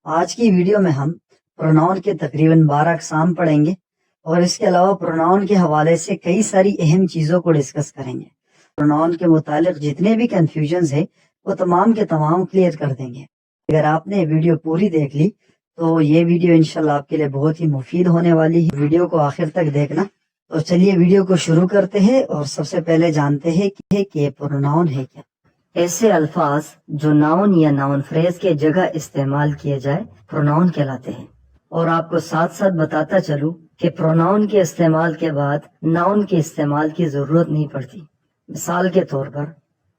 آج کی ویڈیو میں ہم پروناؤن کے تقریباً 12 اقسام پڑھیں گے اور اس کے علاوہ پروناؤن کے حوالے سے کئی ساری اہم چیزوں کو ڈسکس کریں گے۔ پروناؤن کے متعلق جتنے بھی کنفیوژنز ہیں وہ تمام کے تمام کلیئر کر دیں گے۔ اگر آپ نے ویڈیو پوری دیکھ لی تو یہ ویڈیو انشاءاللہ آپ کے لیے بہت ہی مفید ہونے والی ہے۔ ویڈیو کو آخر تک دیکھنا۔ تو چلیے ویڈیو کو شروع کرتے ہیں اور سب سے پہلے جانتے ہیں کہ پروناؤن ہے کیا۔ ایسے الفاظ جو ناؤن یا ناؤن فریز کے جگہ استعمال کیے جائے پروناؤن کہلاتے ہیں۔ اور آپ کو ساتھ ساتھ بتاتا چلوں کہ پروناؤن کے استعمال کے بعد ناؤن کے استعمال کی ضرورت نہیں پڑتی۔ مثال کے طور پر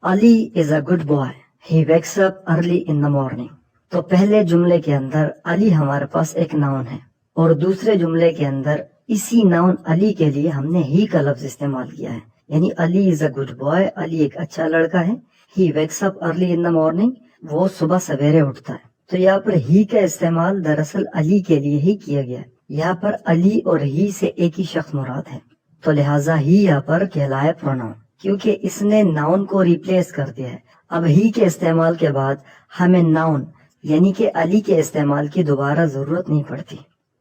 Ali is a good boy, he wakes up early in the morning. تو پہلے جملے کے اندر علی ہمارے پاس ایک ناؤن ہے اور دوسرے جملے کے اندر اسی ناؤن علی کے لیے ہم نے ہی کا لفظ استعمال کیا ہے، یعنی علی از اے گڈ بوائے، علی ایک اچھا لڑکا ہے۔ ہی wakes up early in the morning, وہ صبح سویرے اٹھتا ہے۔ تو یہاں پر ہی کا استعمال دراصل علی کے لیے ہی کیا گیا ہے۔ یہاں پر علی اور ہی سے ایک ہی شخص مراد ہے، تو لہٰذا ہی یہاں پر کہلائے پروناؤن، کیونکہ اس نے ناؤن کو ریپلیس کر دیا ہے۔ اب ہی کے استعمال کے بعد ہمیں ناؤن یعنی کہ علی کے استعمال کی دوبارہ ضرورت نہیں پڑتی۔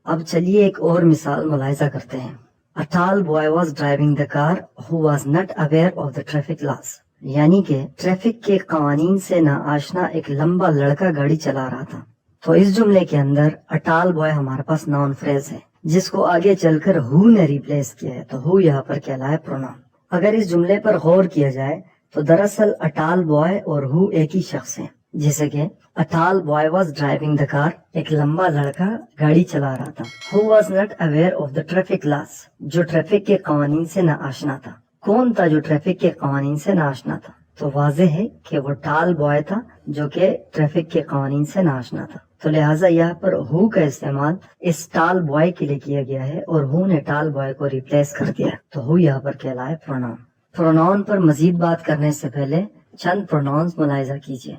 اب چلیے ایک اور مثال ملاحظہ کرتے ہیں۔ A tall boy was driving the car who was not aware of the traffic laws، یعنی کہ ٹریفک کے قوانین سے ناآشنا ایک لمبا لڑکا گاڑی چلا رہا تھا۔ تو اس جملے کے اندر اٹال بوائے ہمارے پاس ناؤن فریز ہے جس کو آگے چل کر ہو نے ریپلیس کیا ہے، تو ہو یہاں پر کہلائے پروناؤن۔ اگر اس جملے پر غور کیا جائے تو دراصل اٹال بوائے اور ہو ایک ہی شخص ہیں، جیسے کہ a tall boy was driving the car, ایک لمبا لڑکا گاڑی چلا رہا تھا۔ He was not aware of the traffic laws, جو ٹریفک کے قوانین سے ناآشنا تھا۔ کون تھا جو ٹریفک کے قوانین سے ناآشنا تھا؟ تو واضح ہے کہ وہ ٹال بوائے تھا جو کہ ٹریفک کے قوانین سے ناآشنا تھا۔ تو لہٰذا یہاں پر ہو کا استعمال اس ٹال بوائے کے لیے کیا گیا ہے اور ہو نے ٹال بوائے کو ریپلیس کر دیا ہے، تو ہو یہاں پر کہلائے پروناؤن۔ پروناؤن پر مزید بات کرنے سے پہلے چند پروناؤنز ملاحظہ کیجیے۔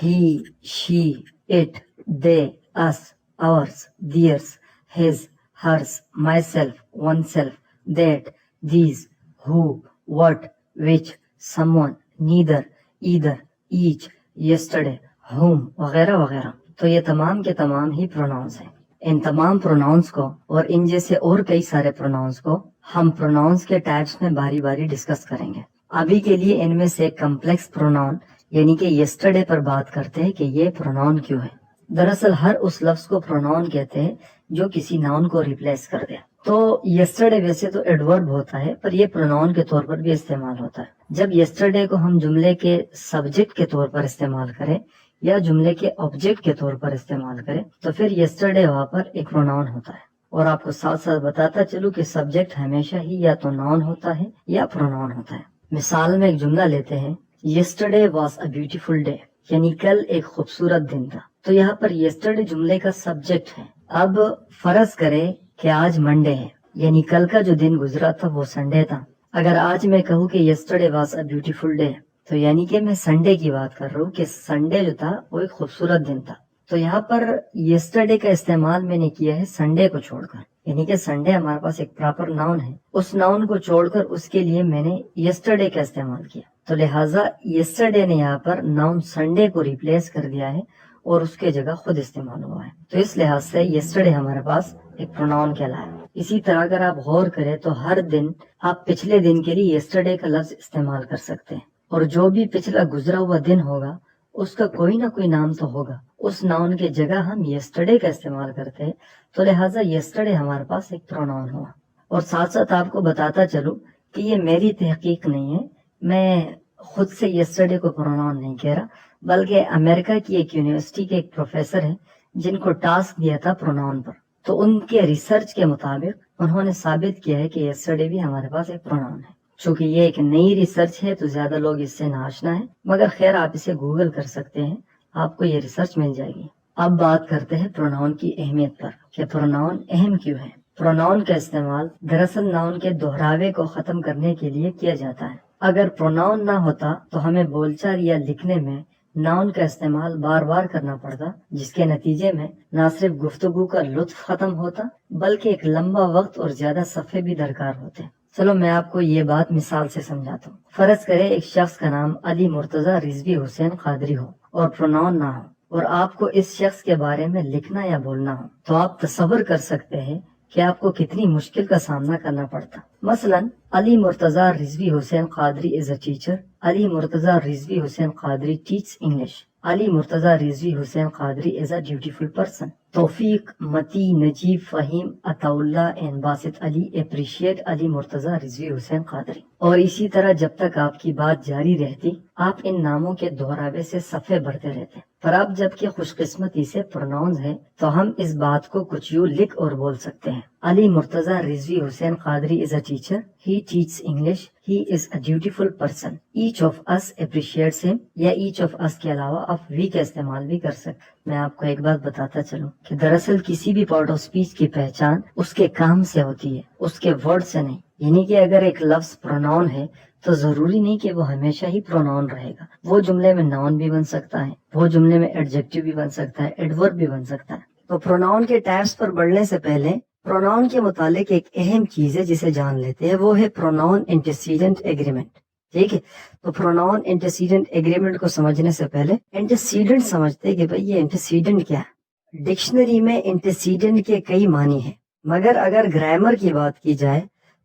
He, she, it, they, us, ours, theirs, his, hers, myself, oneself, that, these, who, what, which, someone, neither, either, each, yesterday, home وغیرہ وغیرہ۔ تو یہ تمام کے تمام ہی پروناؤنز ہیں۔ ان تمام پروناؤنز کو اور ان جیسے اور کئی سارے پروناؤنز کو ہم پروناؤنز کے ٹائپس میں باری باری ڈسکس کریں گے۔ ابھی کے لیے ان میں سے کمپلیکس پروناؤن یعنی کہ یسٹرڈے پر بات کرتے ہیں کہ یہ پروناؤن کیوں ہے۔ دراصل ہر اس لفظ کو پروناؤن کہتے ہیں جو کسی ناؤن کو ریپلیس کر دے۔ تو یسٹرڈے ویسے تو ایڈورب ہوتا ہے پر یہ پروناؤن کے طور پر بھی استعمال ہوتا ہے۔ جب یسٹرڈے کو ہم جملے کے سبجیکٹ کے طور پر استعمال کریں یا جملے کے آبجیکٹ کے طور پر استعمال کریں تو پھر یسٹرڈے وہاں پر ایک پروناؤن ہوتا ہے۔ اور آپ کو ساتھ ساتھ بتاتا چلوں کہ سبجیکٹ ہمیشہ ہی یا تو ناؤن ہوتا ہے یا پروناؤن ہوتا ہے۔ مثال میں ایک جملہ لیتے ہیں، yesterday was a beautiful day, یعنی کل ایک خوبصورت دن تھا۔ تو یہاں پر یسٹرڈے جملے کا سبجیکٹ ہے۔ اب فرض کرے کہ آج منڈے ہے، یعنی کل کا جو دن گزرا تھا وہ سنڈے تھا۔ اگر آج میں کہوں کہ yesterday was a beautiful day تو یعنی کہ میں سنڈے کی بات کر رہا ہوں کہ سنڈے جو تھا وہ ایک خوبصورت دن تھا۔ تو یہاں پر یسٹرڈے کا استعمال میں نے کیا ہے سنڈے کو چھوڑ کر، یعنی کہ سنڈے ہمارے پاس ایک پراپر ناؤن ہے، اس ناؤن کو چھوڑ کر اس کے لیے میں نے یسٹرڈے کا استعمال کیا۔ تو لہٰذا یسٹرڈے نے یہاں پر ناؤن سنڈے کو ریپلیس کر دیا ہے اور اس کے جگہ خود استعمال ہوا ہے۔ تو اس لحاظ سے یسٹرڈے ہمارے پاس ایک پروناؤن کہلایا ہے۔ اسی طرح اگر آپ غور کریں تو ہر دن آپ پچھلے دن کے لیے یسٹرڈے کا لفظ استعمال کر سکتے ہیں، اور جو بھی پچھلا گزرا ہوا دن ہوگا اس کا کوئی نہ کوئی نام تو ہوگا، اس ناؤن کے جگہ ہم یسٹرڈے کا استعمال کرتے ہیں، تو لہٰذا یسٹرڈے ہمارے پاس ایک پروناؤن ہوا۔ اور ساتھ ساتھ آپ کو بتاتا چلوں کہ یہ میری تحقیق نہیں ہے، میں خود سے یسٹرڈے کو پروناؤن نہیں کہہ رہا، بلکہ امریکہ کی ایک یونیورسٹی کے ایک پروفیسر ہیں جن کو ٹاسک دیا تھا پروناؤن پر، تو ان کے ریسرچ کے مطابق انہوں نے ثابت کیا ہے کہ یسٹرڈے بھی ہمارے پاس ایک پروناؤن ہے۔ چونکہ یہ ایک نئی ریسرچ ہے تو زیادہ لوگ اس سے ناآشنا ہیں، مگر خیر آپ اسے گوگل کر سکتے ہیں، آپ کو یہ ریسرچ مل جائے گی۔ اب بات کرتے ہیں پروناؤن کی اہمیت پر کہ پروناؤن اہم کیوں ہے۔ پروناؤن کا استعمال دراصل ناؤن کے دہراوے کو ختم کرنے کے لیے کیا جاتا ہے۔ اگر پروناؤن نہ ہوتا تو ہمیں بول چال یا لکھنے میں ناؤن کا استعمال بار بار کرنا پڑتا، جس کے نتیجے میں نہ صرف گفتگو کا لطف ختم ہوتا بلکہ ایک لمبا وقت اور زیادہ صفحے بھی درکار ہوتے۔ چلو میں آپ کو یہ بات مثال سے سمجھاتا ہوں۔ فرض کرے ایک شخص کا نام علی مرتضی رضوی حسین قادری ہو اور پروناؤن نہ ہو، اور آپ کو اس شخص کے بارے میں لکھنا یا بولنا ہو تو آپ تصور کر سکتے ہیں کہ آپ کو کتنی مشکل کا سامنا کرنا پڑتا. مثلا Ali Murtaza Rizvi Hussain Qadri is a teacher. Ali Murtaza Rizvi Hussain Qadri teaches English. Ali Murtaza Rizvi Hussain Qadri is a dutiful person. توفیق, متی, نجیب, فہیم, عطا اللہ and باسط علی appreciate علی مرتضی رضوی حسین قادری. اور اسی طرح جب تک آپ کی بات جاری رہتی آپ ان ناموں کے دہراوے سے صفحے بھرتے رہتے. پر اب جب کہ خوش قسمتی سے پروناؤنز ہے تو ہم اس بات کو کچھ یوں لکھ اور بول سکتے ہیں. علی Murtaza Rizvi Hussain Qadri is a teacher. He teaches English. He is a dutiful person. Each of us appreciates him. یا each of us کے علاوہ آپ we کا استعمال بھی کر سکتے. میں آپ کو ایک بات بتاتا چلوں کہ دراصل کسی بھی پارٹ آف اسپیچ کی پہچان اس کے کام سے ہوتی ہے, اس کے ورڈ سے نہیں. یعنی کہ اگر ایک لفظ پروناؤن ہے تو ضروری نہیں کہ وہ ہمیشہ ہی پروناؤن رہے گا. وہ جملے میں ناؤن بھی بن سکتا ہے, وہ جملے میں ایڈجیکٹو بھی بن سکتا ہے, ایڈورب بھی بن سکتا ہے. تو پروناؤن کے ٹائپس پر بڑھنے سے پہلے پروناؤن کے متعلق ایک اہم چیز ہے جسے جان لیتے ہیں, وہ ہے پروناؤن انٹیسیڈنٹ ایگریمنٹ. ٹھیک ہے, تو پروناؤن انٹیسیڈنٹ ایگریمنٹ کو سمجھنے سے پہلے انٹیسیڈنٹ سمجھتے کہ بھئی یہ انٹیسیڈنٹ کیا ہے. ڈکشنری میں انٹیسیڈنٹ کے کئی معنی ہیں, مگر اگر گرامر کی بات کی جائے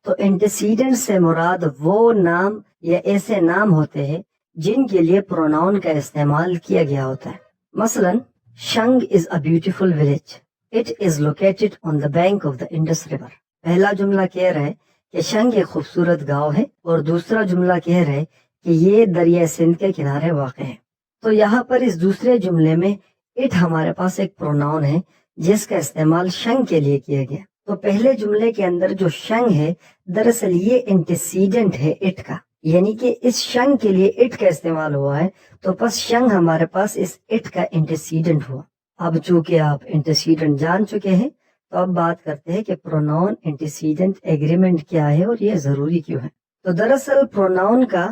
تو انٹیسیڈنٹ سے مراد وہ نام یا ایسے نام ہوتے ہیں جن کے لیے پروناؤن کا استعمال کیا گیا ہوتا ہے. مثلا Shing is a beautiful village. It is located on the bank of the Indus river. پہلا جملہ کہہ رہا ہے کہ شنگ ایک خوبصورت گاؤں ہے, اور دوسرا جملہ کہہ رہا ہے کہ یہ دریا سندھ کے کنارے واقع ہے. تو یہاں پر اس دوسرے جملے میں اٹ ہمارے پاس ایک پروناؤن ہے جس کا استعمال شنگ کے لیے کیا گیا. تو پہلے جملے کے اندر جو شنگ ہے دراصل یہ انٹیسیڈنٹ ہے اٹ کا, یعنی کہ اس شنگ کے لیے اٹ کا استعمال ہوا ہے, تو بس شنگ ہمارے پاس اس اٹ کا انٹیسیڈنٹ ہوا. اب چونکہ آپ انٹیسیڈنٹ جان چکے ہیں تو اب بات کرتے ہیں کہ پروناؤن انٹیسیڈنٹ ایگریمنٹ کیا ہے اور یہ ضروری کیوں ہے. تو دراصل پروناؤن کا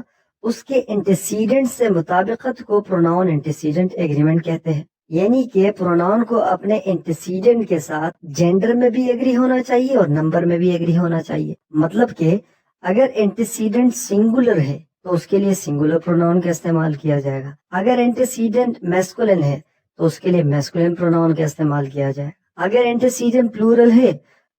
اس کے انٹیسیڈنٹ سے مطابقت کو پروناؤن انٹیسیڈنٹ ایگریمنٹ کہتے ہیں. یعنی کہ پروناؤن کو اپنے انٹیسیڈنٹ کے ساتھ جینڈر میں بھی ایگری ہونا چاہیے اور نمبر میں بھی ایگری ہونا چاہیے. مطلب کہ اگر انٹیسیڈنٹ سنگولر ہے تو اس کے لیے سنگولر پروناؤن کا استعمال کیا جائے گا. اگر انٹیسیڈنٹ میسکولن ہے تو اس کے لیے میسکولن پروناؤن کا استعمال کیا جائے. اگر انٹیسیڈنٹ پلورل ہے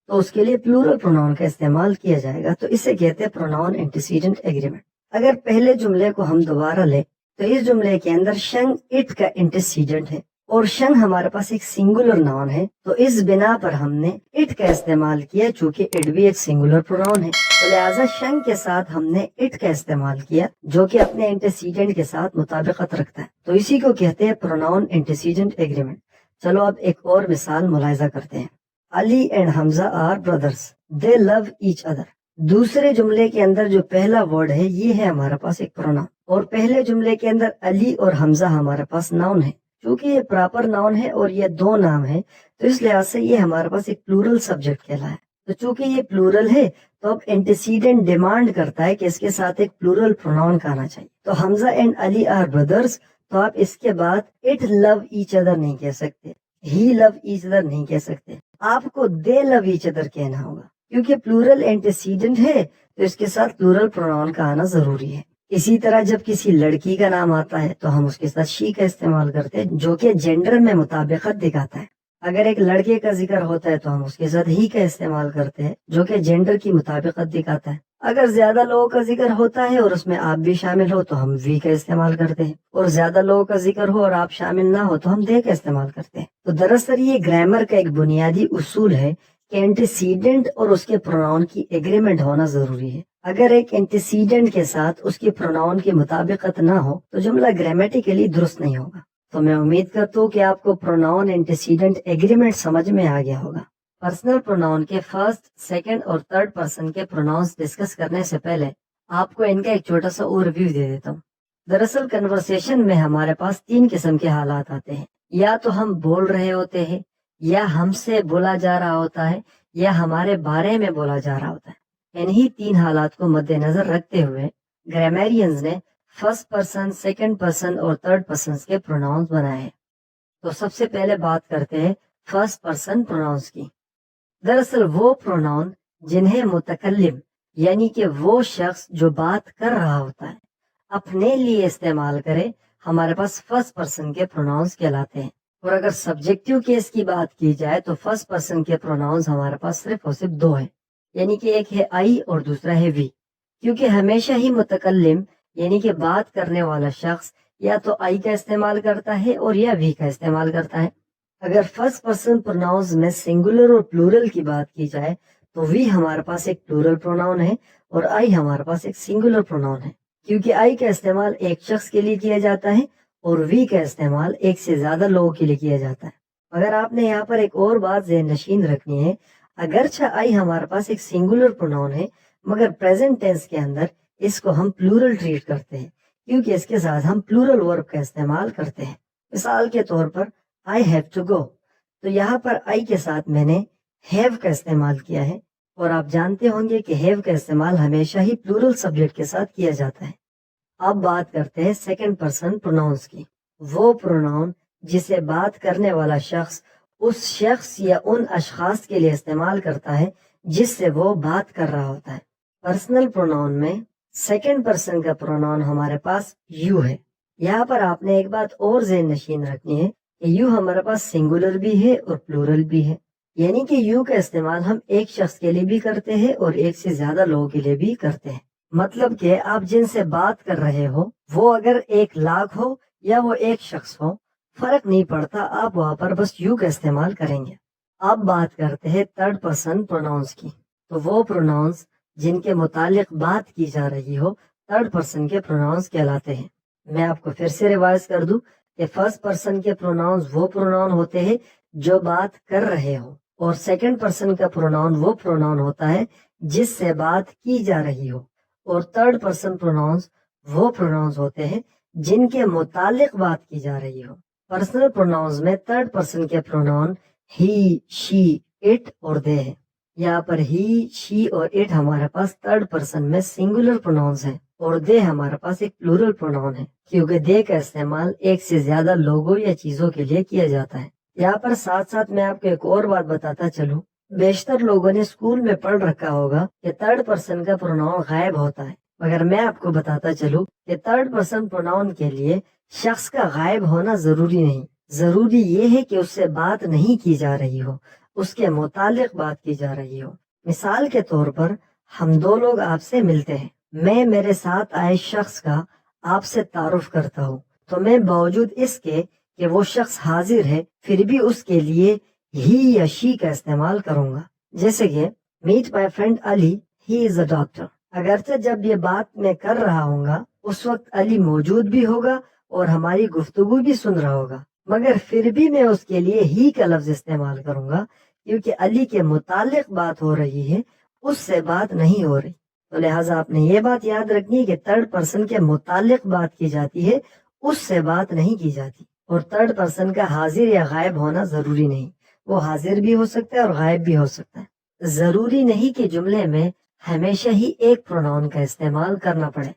تو اس کے لیے پلورل پروناؤن کا استعمال کیا جائے گا. تو اسے کہتے ہیں پروناؤن انٹیسیڈنٹ ایگریمنٹ. اگر پہلے جملے کو ہم دوبارہ لیں تو اس جملے کے اندر شنگ اٹ کا انٹیسیڈنٹ ہے اور شنگ ہمارے پاس ایک سنگولر ناؤن ہے, تو اس بنا پر ہم نے اٹ کا استعمال کیا چونکہ اٹ بھی ایک سنگولر پروناؤن ہے. تو لہٰذا شنگ کے ساتھ ہم نے اٹ کا استعمال کیا جو کہ اپنے انٹیسیڈنٹ کے ساتھ مطابقت رکھتا ہے. تو اسی کو کہتے ہیں پروناؤن انٹیسیڈنٹ ایگریمنٹ. چلو اب ایک اور مثال ملاحظہ کرتے ہیں. Ali and Hamza are brothers, they love each other. دوسرے جملے کے اندر جو پہلا ورڈ ہے یہ ہے ہمارے پاس ایک پروناؤن, اور پہلے جملے کے اندر علی اور حمزہ ہمارے پاس ناؤن ہے. چونکہ یہ پراپر ناؤن ہے اور یہ دو نام ہے تو اس لحاظ سے یہ ہمارے پاس ایک پلورل سبجیکٹ کہلایا ہے. تو چونکہ یہ پلورل ہے تو اب انٹیسیڈنٹ ڈیمانڈ کرتا ہے کہ اس کے ساتھ ایک پلورل پروناؤن کا آنا چاہیے. تو حمزہ اینڈ علی آر بردرس, تو آپ اس کے بعد اٹ لو ایچ ادر نہیں کہہ سکتے, ہی لو ایچ ادر نہیں کہہ سکتے, آپ کو دے لو ایچ ادر کہنا ہوگا کیونکہ پلورل انٹیسیڈنٹ ہے تو اس کے ساتھ پلورل پروناؤن کا آنا ضروری ہے. اسی طرح جب کسی لڑکی کا نام آتا ہے تو ہم اس کے ساتھ شی کا استعمال کرتے ہیں جو کہ جینڈر میں مطابقت دکھاتا ہے. اگر ایک لڑکے کا ذکر ہوتا ہے تو ہم اس کے ساتھ ہی کا استعمال کرتے ہیں جو کہ جینڈر کی مطابقت دکھاتا ہے. اگر زیادہ لوگوں کا ذکر ہوتا ہے اور اس میں آپ بھی شامل ہو تو ہم وی کا استعمال کرتے ہیں, اور زیادہ لوگوں کا ذکر ہو اور آپ شامل نہ ہو تو ہم دے کا استعمال کرتے ہیں. تو دراصل یہ گرامر کا ایک بنیادی اصول ہے کہ انٹیسیڈنٹ اور اس کے پروناؤن کی ایگریمنٹ ہونا ضروری ہے. اگر ایک انٹیسیڈنٹ کے ساتھ اس کی پروناؤن کی مطابقت نہ ہو تو جملہ گرامیٹیکلی درست نہیں ہوگا. تو میں امید کرتا ہوں کہ آپ کو پروناؤن انٹیسیڈنٹ ایگریمنٹ سمجھ میں آ گیا ہوگا. پرسنل پروناؤن کے فرسٹ, سیکنڈ اور تھرڈ پرسن کے پروناؤنس ڈسکس کرنے سے پہلے آپ کو ان کا ایک چھوٹا سا اوور ویو دے دیتا ہوں. دراصل کنورسیشن میں ہمارے پاس 3 قسم کے حالات آتے ہیں. یا تو ہم بول رہے ہوتے ہیں, یا ہم سے بولا جا رہا ہوتا ہے, یا ہمارے بارے میں بولا جا رہا ہوتا ہے. انہی 3 حالات کو مد نظر رکھتے ہوئے گرامیرینز نے فرسٹ پرسن, سیکنڈ پرسن اور تھرڈ پرسن کے پروناؤنس بنائے ہیں. تو سب سے پہلے بات کرتے ہیں فرسٹ پرسن پروناؤنس کی. دراصل وہ پروناؤن جنہیں متکلم یعنی کہ وہ شخص جو بات کر رہا ہوتا ہے اپنے لیے استعمال کرے ہمارے پاس فرسٹ پرسن کے پروناؤنس کہلاتے ہیں. اور اگر سبجیکٹیو کیس کی بات کی جائے تو فرسٹ پرسن کے پروناؤنس ہمارے پاس صرف اور صرف دو ہیں، یعنی کہ ایک ہے آئی اور دوسرا ہے وی. کیونکہ ہمیشہ ہی متکلم یعنی کہ بات کرنے والا شخص یا تو آئی کا استعمال کرتا ہے اور یا وی کا استعمال کرتا ہے. اگر فرسٹ پرسن پروناؤنس میں سنگولر اور پلورل کی بات کی جائے تو وی ہمارے پاس ایک پلورل پروناؤن ہے اور آئی ہمارے پاس ایک سنگولر پروناؤن ہے. کیونکہ آئی کا استعمال ایک شخص کے لیے کیا جاتا ہے اور وی کا استعمال ایک سے زیادہ لوگوں کے لیے کیا جاتا ہے. اگر آپ نے یہاں پر ایک اور بات ذہن نشین رکھنی ہے، اگرچہ آئی ہمارے پاس ایک سنگولر پروناؤن ہے مگر پریزنٹ ٹینس کے اندر اس کو ہم پلورل ٹریٹ کرتے ہیں کیونکہ اس کے ساتھ ہم پلورل ورب کا استعمال کرتے ہیں. مثال کے طور پر I have to go، تو یہاں پر آئی کے ساتھ میں نے have کا استعمال کیا ہے اور آپ جانتے ہوں گے کہ have کا استعمال ہمیشہ ہی پلورل سبجیکٹ کے ساتھ کیا جاتا ہے. اب بات کرتے ہیں سیکنڈ پرسن پروناؤنس کی. وہ پروناؤن جسے بات کرنے والا شخص اس شخص یا ان اشخاص کے لیے استعمال کرتا ہے جس سے وہ بات کر رہا ہوتا ہے. پرسنل پروناؤن میں سیکنڈ پرسن کا پروناؤن ہمارے پاس یو ہے. یہاں پر آپ نے ایک بات اور ذہن نشین رکھنی ہے کہ یو ہمارے پاس سنگولر بھی ہے اور پلورل بھی ہے، یعنی کہ یو کا استعمال ہم ایک شخص کے لیے بھی کرتے ہیں اور ایک سے زیادہ لوگوں کے لیے بھی کرتے ہیں. مطلب کہ آپ جن سے بات کر رہے ہو وہ اگر 1,00,000 ہو یا وہ ایک شخص ہو، فرق نہیں پڑتا، آپ وہاں پر بس یو کا استعمال کریں گے. اب بات کرتے ہیں تھرڈ پرسن پروناؤنس کی. تو وہ پروناؤنس جن کے متعلق بات کی جا رہی ہو تھرڈ پرسن کے پروناؤنس کہلاتے ہیں. میں آپ کو پھر سے ریوائز کر دوں کہ فرسٹ پرسن کے پروناؤنس وہ پروناؤن ہوتے ہیں جو بات کر رہے ہو، اور سیکنڈ پرسن کا پروناؤن وہ پروناؤن ہوتا ہے جس سے بات کی جا رہی ہو، اور تھرڈ پرسن پروناؤنس وہ پروناؤنس ہوتے ہیں جن کے متعلق بات کی جا رہی ہو. پرسنل پروناؤنس میں تھرڈ پرسن کے پروناؤن ہی، شی، اٹ اور دے ہیں. یہاں پر ہی، شی اور اٹ ہمارے پاس تھرڈ پرسن میں سنگولر پروناؤنس ہیں اور دے ہمارے پاس ایک پلورل پروناؤن ہے کیونکہ دے کا استعمال ایک سے زیادہ لوگوں یا چیزوں کے لیے کیا جاتا ہے. یہاں پر ساتھ ساتھ میں آپ کو ایک اور بات بتاتا چلوں، بیشتر لوگوں نے اسکول میں پڑھ رکھا ہوگا کہ تھرڈ پرسن کا پروناؤن غائب ہوتا ہے، مگر میں آپ کو بتاتا چلوں کہ تھرڈ پرسن پروناؤن کے لیے شخص کا غائب ہونا ضروری نہیں. ضروری یہ ہے کہ اس سے بات نہیں کی جا رہی ہو، اس کے متعلق بات کی جا رہی ہو. مثال کے طور پر ہم دو لوگ آپ سے ملتے ہیں، میں میرے ساتھ آئے شخص کا آپ سے تعارف کرتا ہوں، تو میں باوجود اس کے کہ وہ شخص حاضر ہے پھر بھی اس کے لیے ہی یا شی کا استعمال کروں گا. جیسے کہ meat my friend Ali, he is a doctor. اگرچہ جب یہ بات میں کر رہا ہوں گا اس وقت علی موجود بھی ہوگا اور ہماری گفتگو بھی سن رہا ہوگا، مگر پھر بھی میں اس کے لیے ہی کا لفظ استعمال کروں گا کیونکہ علی کے متعلق بات ہو رہی ہے، اس سے بات نہیں ہو رہی. تو لہٰذا آپ نے یہ بات یاد رکھنی ہے کہ تھرڈ پرسن کے متعلق بات کی جاتی ہے، اس سے بات نہیں کی جاتی. اور تھرڈ پرسن کا حاضر یا غائب ہونا ضروری نہیں، وہ حاضر بھی ہو سکتا ہے اور غائب بھی ہو سکتا ہے. ضروری نہیں کہ جملے میں ہمیشہ ہی ایک پروناؤن کا استعمال کرنا پڑے.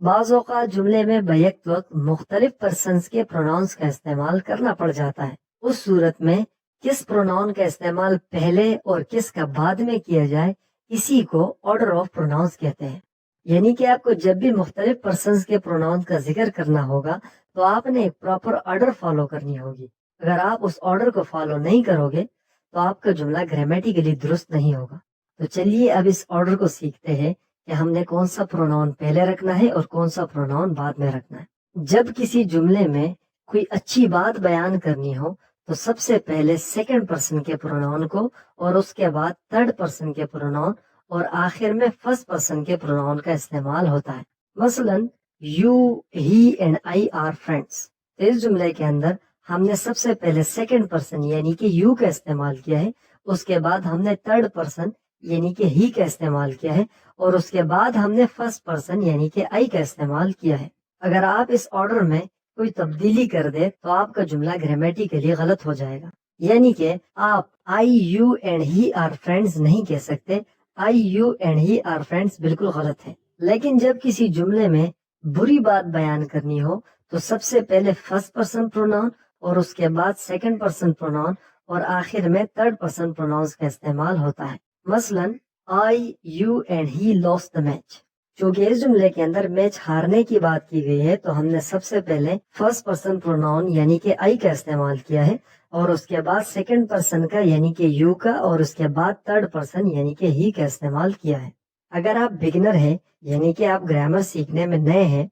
بعض اوقات جملے میں بیک وقت مختلف پرسنز کے پروناؤنس کا استعمال کرنا پڑ جاتا ہے. اس صورت میں کس پروناؤن کا استعمال پہلے اور کس کا بعد میں کیا جائے، اسی کو آرڈر آف پروناؤنس کہتے ہیں. یعنی کہ آپ کو جب بھی مختلف پرسنز کے پروناؤنس کا ذکر کرنا ہوگا تو آپ نے ایک پراپر آرڈر فالو کرنی ہوگی. اگر آپ اس آرڈر کو فالو نہیں کرو گے تو آپ کا جملہ گرامیٹیکلی درست نہیں ہوگا. تو چلیے اب اس آرڈر کو سیکھتے ہیں کہ ہم نے کون سا پروناؤن پہلے رکھنا ہے اور کون سا پروناؤن بعد میں رکھنا ہے. جب کسی جملے میں کوئی اچھی بات بیان کرنی ہو تو سب سے پہلے سیکنڈ پرسن کے پروناؤن کو اور اس کے بعد تھرڈ پرسن کے پروناؤن اور آخر میں فرسٹ پرسن کے پروناؤن کا استعمال ہوتا ہے. مثلا you, he and I are friends. اس جملے کے اندر ہم نے سب سے پہلے سیکنڈ پرسن یعنی کہ یو کا استعمال کیا ہے، اس کے بعد ہم نے تھرڈ پرسن یعنی کہ ہی کا استعمال کیا ہے، اور اس کے بعد ہم نے فرسٹ پرسن یعنی کہ آئی کا استعمال کیا ہے. اگر آپ اس آرڈر میں کوئی تبدیلی کر دے تو آپ کا جملہ گرامیٹیکلی غلط ہو جائے گا. یعنی کہ آپ I, you and he are friends نہیں کہہ سکتے، I, you and he are friends بالکل غلط ہے. لیکن جب کسی جملے میں بری بات بیان کرنی ہو تو سب سے پہلے فرسٹ پرسن پروناؤن اور اس کے بعد سیکنڈ پرسن پروناؤن اور آخر میں تھرڈ پرسن پروناؤنس کا استعمال ہوتا ہے. مثلا I, you and he lost the match. چونکہ اس جملے کے اندر میچ ہارنے کی بات کی گئی ہے تو ہم نے سب سے پہلے فرسٹ پرسن پروناؤن یعنی کہ آئی کا استعمال کیا ہے، اور اس کے بعد سیکنڈ پرسن کا یعنی کہ یو کا، اور اس کے بعد تھرڈ پرسن یعنی کہ ہی کا استعمال کیا ہے۔ اگر آپ بگنر ہیں یعنی کہ آپ گرامر سیکھنے میں نئے ہیں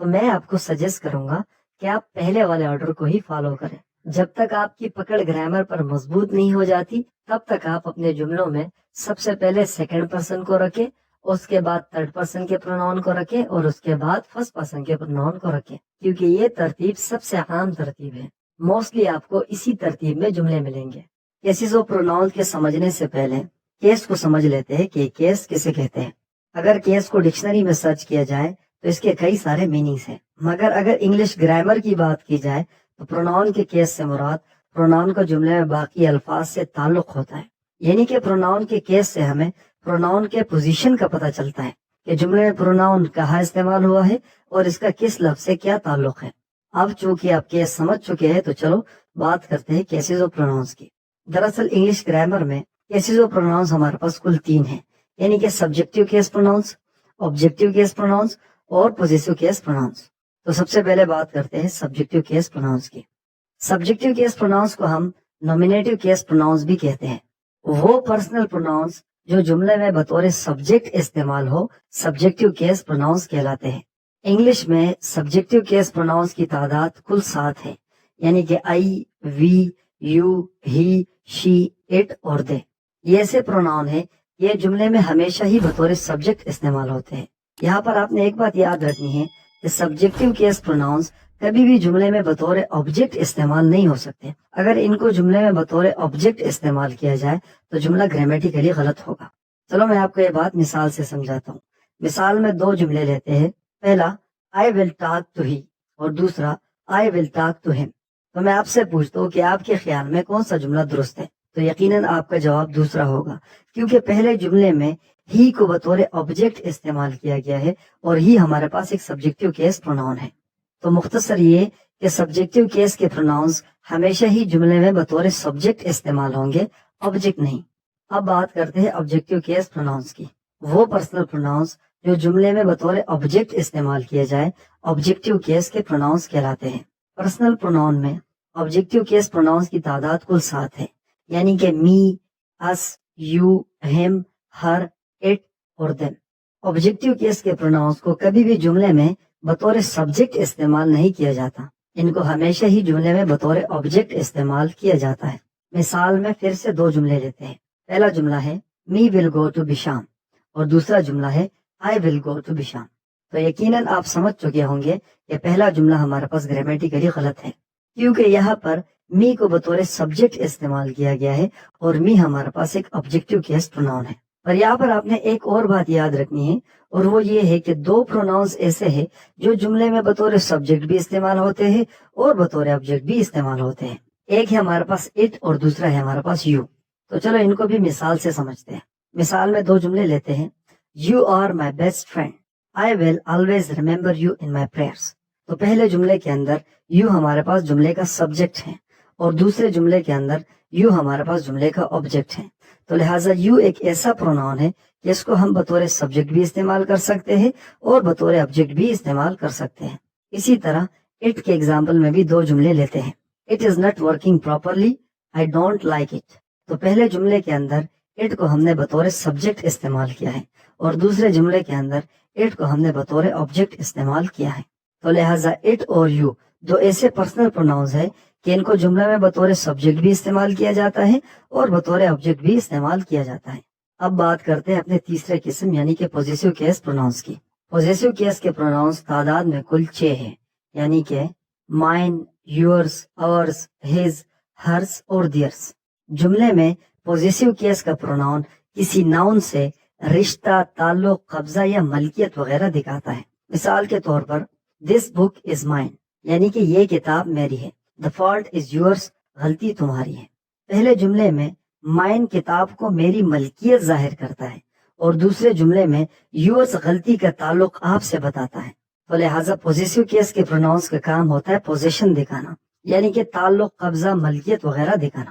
تو میں آپ کو سجیسٹ کروں گا کہ آپ پہلے والے آرڈر کو ہی فالو کریں۔ جب تک آپ کی پکڑ گرامر پر مضبوط نہیں ہو جاتی تب تک آپ اپنے جملوں میں سب سے پہلے سیکنڈ پرسن کو رکھیں، اس کے بعد تھرڈ پرسن کے پروناؤن کو رکھیں، اور اس کے بعد فرسٹ پرسن کے پروناؤن کو رکھیں، کیونکہ یہ ترتیب سب سے عام ترتیب ہے۔ موسٹلی آپ کو اسی ترتیب میں جملے ملیں گے۔ کیسز اور پروناؤن کے سمجھنے سے پہلے کیس کو سمجھ لیتے ہیں کہ کیس کسے کہتے ہیں۔ اگر کیس کو ڈکشنری میں سرچ کیا جائے تو اس کے کئی سارے میننگز ہیں، مگر اگر انگلش گرامر کی بات کی جائے تو پروناؤن کے کیس سے مراد پروناؤن کا جملے میں باقی الفاظ سے تعلق ہوتا ہے، یعنی کہ پروناؤن کے کیس سے ہمیں پروناؤن کے پوزیشن کا پتہ چلتا ہے کہ جملے میں پروناؤن کہاں استعمال ہوا ہے اور اس کا کس لفظ سے کیا تعلق ہے۔ اب چونکہ آپ کیس سمجھ چکے ہیں تو چلو بات کرتے ہیں کیسز اور پروناؤنس کی۔ دراصل انگلش گرامر میں کیسز اور پروناؤنس ہمارے پاس کل 3 ہیں، یعنی کہ subjective case pronouns, objective case pronouns اور پوزیسو کیس پروناؤنس۔ تو سب سے پہلے بات کرتے ہیں سبجیکٹیو کیس پروناؤنس کی۔ سبجیکٹیو کیس پروناؤنس کو ہم نومینیٹو کیس پروناؤنس بھی کہتے ہیں۔ وہ پرسنل پروناؤنس جو جملے میں بطور سبجیکٹ استعمال ہو سبجیکٹیو کیس پروناؤنس کہلاتے ہیں۔ انگلش میں سبجیکٹیو کیس پروناؤنس کی تعداد کل 7 ہے، یعنی کہ آئی، وی، یو، ہی، شی، اٹ اور دے۔ یہ ایسے پروناؤن ہیں یہ جملے میں ہمیشہ ہی بطور سبجیکٹ استعمال ہوتے ہیں۔ یہاں پر آپ نے ایک بات یاد رکھنی ہے کہ سبجیکٹیو کیس پروناؤنس کبھی بھی جملے میں بطور آبجیکٹ استعمال نہیں ہو سکتے۔ اگر ان کو جملے میں بطور آبجیکٹ استعمال کیا جائے تو جملہ گرامیٹیکلی غلط ہوگا۔ چلو میں آپ کو یہ بات مثال سے سمجھاتا ہوں۔ مثال میں 2 جملے لیتے ہیں، پہلا I will talk to he اور دوسرا I will talk to him۔ تو میں آپ سے پوچھتا ہوں کہ آپ کے خیال میں کون سا جملہ درست ہے؟ تو یقیناً آپ کا جواب دوسرا ہوگا، کیونکہ پہلے جملے میں ہی کو بطور آبجیکٹ استعمال کیا گیا ہے اور ہی ہمارے پاس ایک سبجیکٹیو کیس پروناؤن ہے۔ تو مختصر یہ کہ سبجیکٹیو کیس کے پروناؤنس ہمیشہ ہی جملے میں بطور سبجیکٹ استعمال ہوں گے، آبجیکٹ نہیں۔ اب بات کرتے ہیں آبجیکٹیو کیس پروناؤنس کی۔ وہ پرسنل پروناؤنس جو جملے میں بطور آبجیکٹ استعمال کیا جائے آبجیکٹیو کیس کے پروناؤنس کہلاتے ہیں۔ پرسنل پروناؤن میں آبجیکٹیو کیس پروناؤنس کی تعداد کل 7 ہے، یعنی کہ می، اس، یو، ہم، ہر، اٹ اور دیم۔ آبجیکٹیو کیس کے پروناؤنس کو کبھی بھی جملے میں بطور سبجیکٹ استعمال نہیں کیا جاتا، ان کو ہمیشہ ہی جملے میں بطور آبجیکٹ استعمال کیا جاتا ہے۔ مثال میں پھر سے 2 جملے لیتے ہیں۔ پہلا جملہ ہے می ول گو ٹو بشام اور دوسرا جملہ ہے آئی ول گو ٹو بشام۔ تو یقیناً آپ سمجھ چکے ہوں گے کہ پہلا جملہ ہمارے پاس گرامیٹیکلی غلط ہے، کیونکہ یہاں پر می کو بطور سبجیکٹ استعمال کیا گیا ہے اور می ہمارے پاس ایک آبجیکٹیو کیس پروناؤن ہے۔ پر یہاں پر آپ نے ایک اور بات یاد رکھنی ہے، اور وہ یہ ہے کہ 2 پروناؤنس ایسے ہیں جو جملے میں بطور سبجیکٹ بھی استعمال ہوتے ہیں اور بطور آبجیکٹ بھی استعمال ہوتے ہیں۔ ایک ہے ہمارے پاس اٹ اور دوسرا ہے ہمارے پاس یو۔ تو چلو ان کو بھی مثال سے سمجھتے ہیں۔ مثال میں 2 جملے لیتے ہیں، you are my best friend, I will always remember you in my prayers. تو پہلے جملے کے اندر یو ہمارے پاس جملے کا سبجیکٹ ہے اور دوسرے جملے کے اندر یو ہمارے پاس جملے کا آبجیکٹ ہے۔ تو لہٰذا یو ایک ایسا پروناؤن ہے کہ اس کو ہم بطور سبجیکٹ بھی استعمال کر سکتے ہیں اور بطور آبجیکٹ بھی استعمال کر سکتے ہیں۔ اسی طرح اٹ کے ایگزامپل میں بھی 2 جملے لیتے ہیں، it is not working properly, I don't like it. تو پہلے جملے کے اندر اٹ کو ہم نے بطور سبجیکٹ استعمال کیا ہے اور دوسرے جملے کے اندر اٹ کو ہم نے بطور آبجیکٹ استعمال کیا ہے۔ تو لہٰذا اٹ اور یو 2 ایسے پرسنل پروناؤنز ہیں کہ ان کو جملے میں بطور سبجیکٹ بھی استعمال کیا جاتا ہے اور بطور آبجیکٹ بھی استعمال کیا جاتا ہے۔ اب بات کرتے ہیں اپنے تیسرے قسم یعنی کہ پوزیسو کیس پروناؤنس کی۔ پوزیسو کیس کے پروناؤنس تعداد میں کل 6 ہیں، یعنی کہ مائن، یورس، آورس، ہز، ہرس اور دیئرس۔ جملے میں پوزیسو کیس کا پروناؤن کسی ناؤن سے رشتہ، تعلق، قبضہ یا ملکیت وغیرہ دکھاتا ہے۔ مثال کے طور پر دس بک از مائن، یعنی کہ یہ کتاب میری ہے۔ دا فالٹ از یورس، غلطی تمہاری ہے۔ پہلے جملے میں مائن کتاب کو میری ملکیت ظاہر کرتا ہے اور دوسرے جملے میں یورس غلطی کا تعلق آپ سے بتاتا ہے۔ تو لہٰذا پوزیسو کیس کے پروناؤنس کا کام ہوتا ہے پوزیشن دکھانا، یعنی کہ تعلق، قبضہ، ملکیت وغیرہ دکھانا۔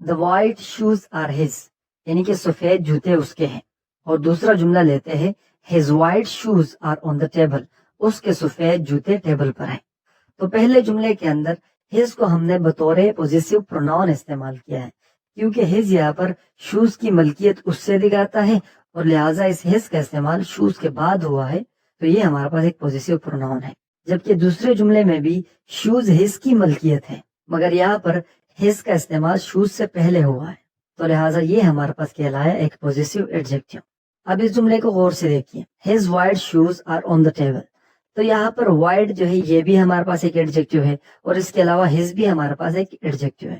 the white shoes are his, یعنی کہ سفید جوتے اس کے ہیں. اور دوسرا جملہ لیتے ہیں his white shoes are on the table, اس کے سفید جوتے ٹیبل پر ہیں. تو پہلے جملے کے اندر his کو ہم نے بطور پوزیسو پروناؤن استعمال کیا ہے کیونکہ his یہاں پر شوز کی ملکیت اس سے دکھاتا ہے اور لہٰذا اس his کا استعمال شوز کے بعد ہوا ہے تو یہ ہمارے پاس ایک پوزیسو پروناؤن ہے. جبکہ دوسرے جملے میں بھی شوز his کی ملکیت ہے مگر یہاں پر his کا استعمال شوز سے پہلے ہوا ہے تو لہٰذا یہ ہمارے پاس کہلایا ایک پوزیسو ایڈجیکٹو. اب اس جملے کو غور سے دیکھیے his white shoes are on the table. تو یہاں پر white جو ہے یہ بھی ہمارے پاس ایک ایڈجیکٹو ہے اور اس کے علاوہ his بھی ہمارے پاس ایک ایڈجیکٹو ہے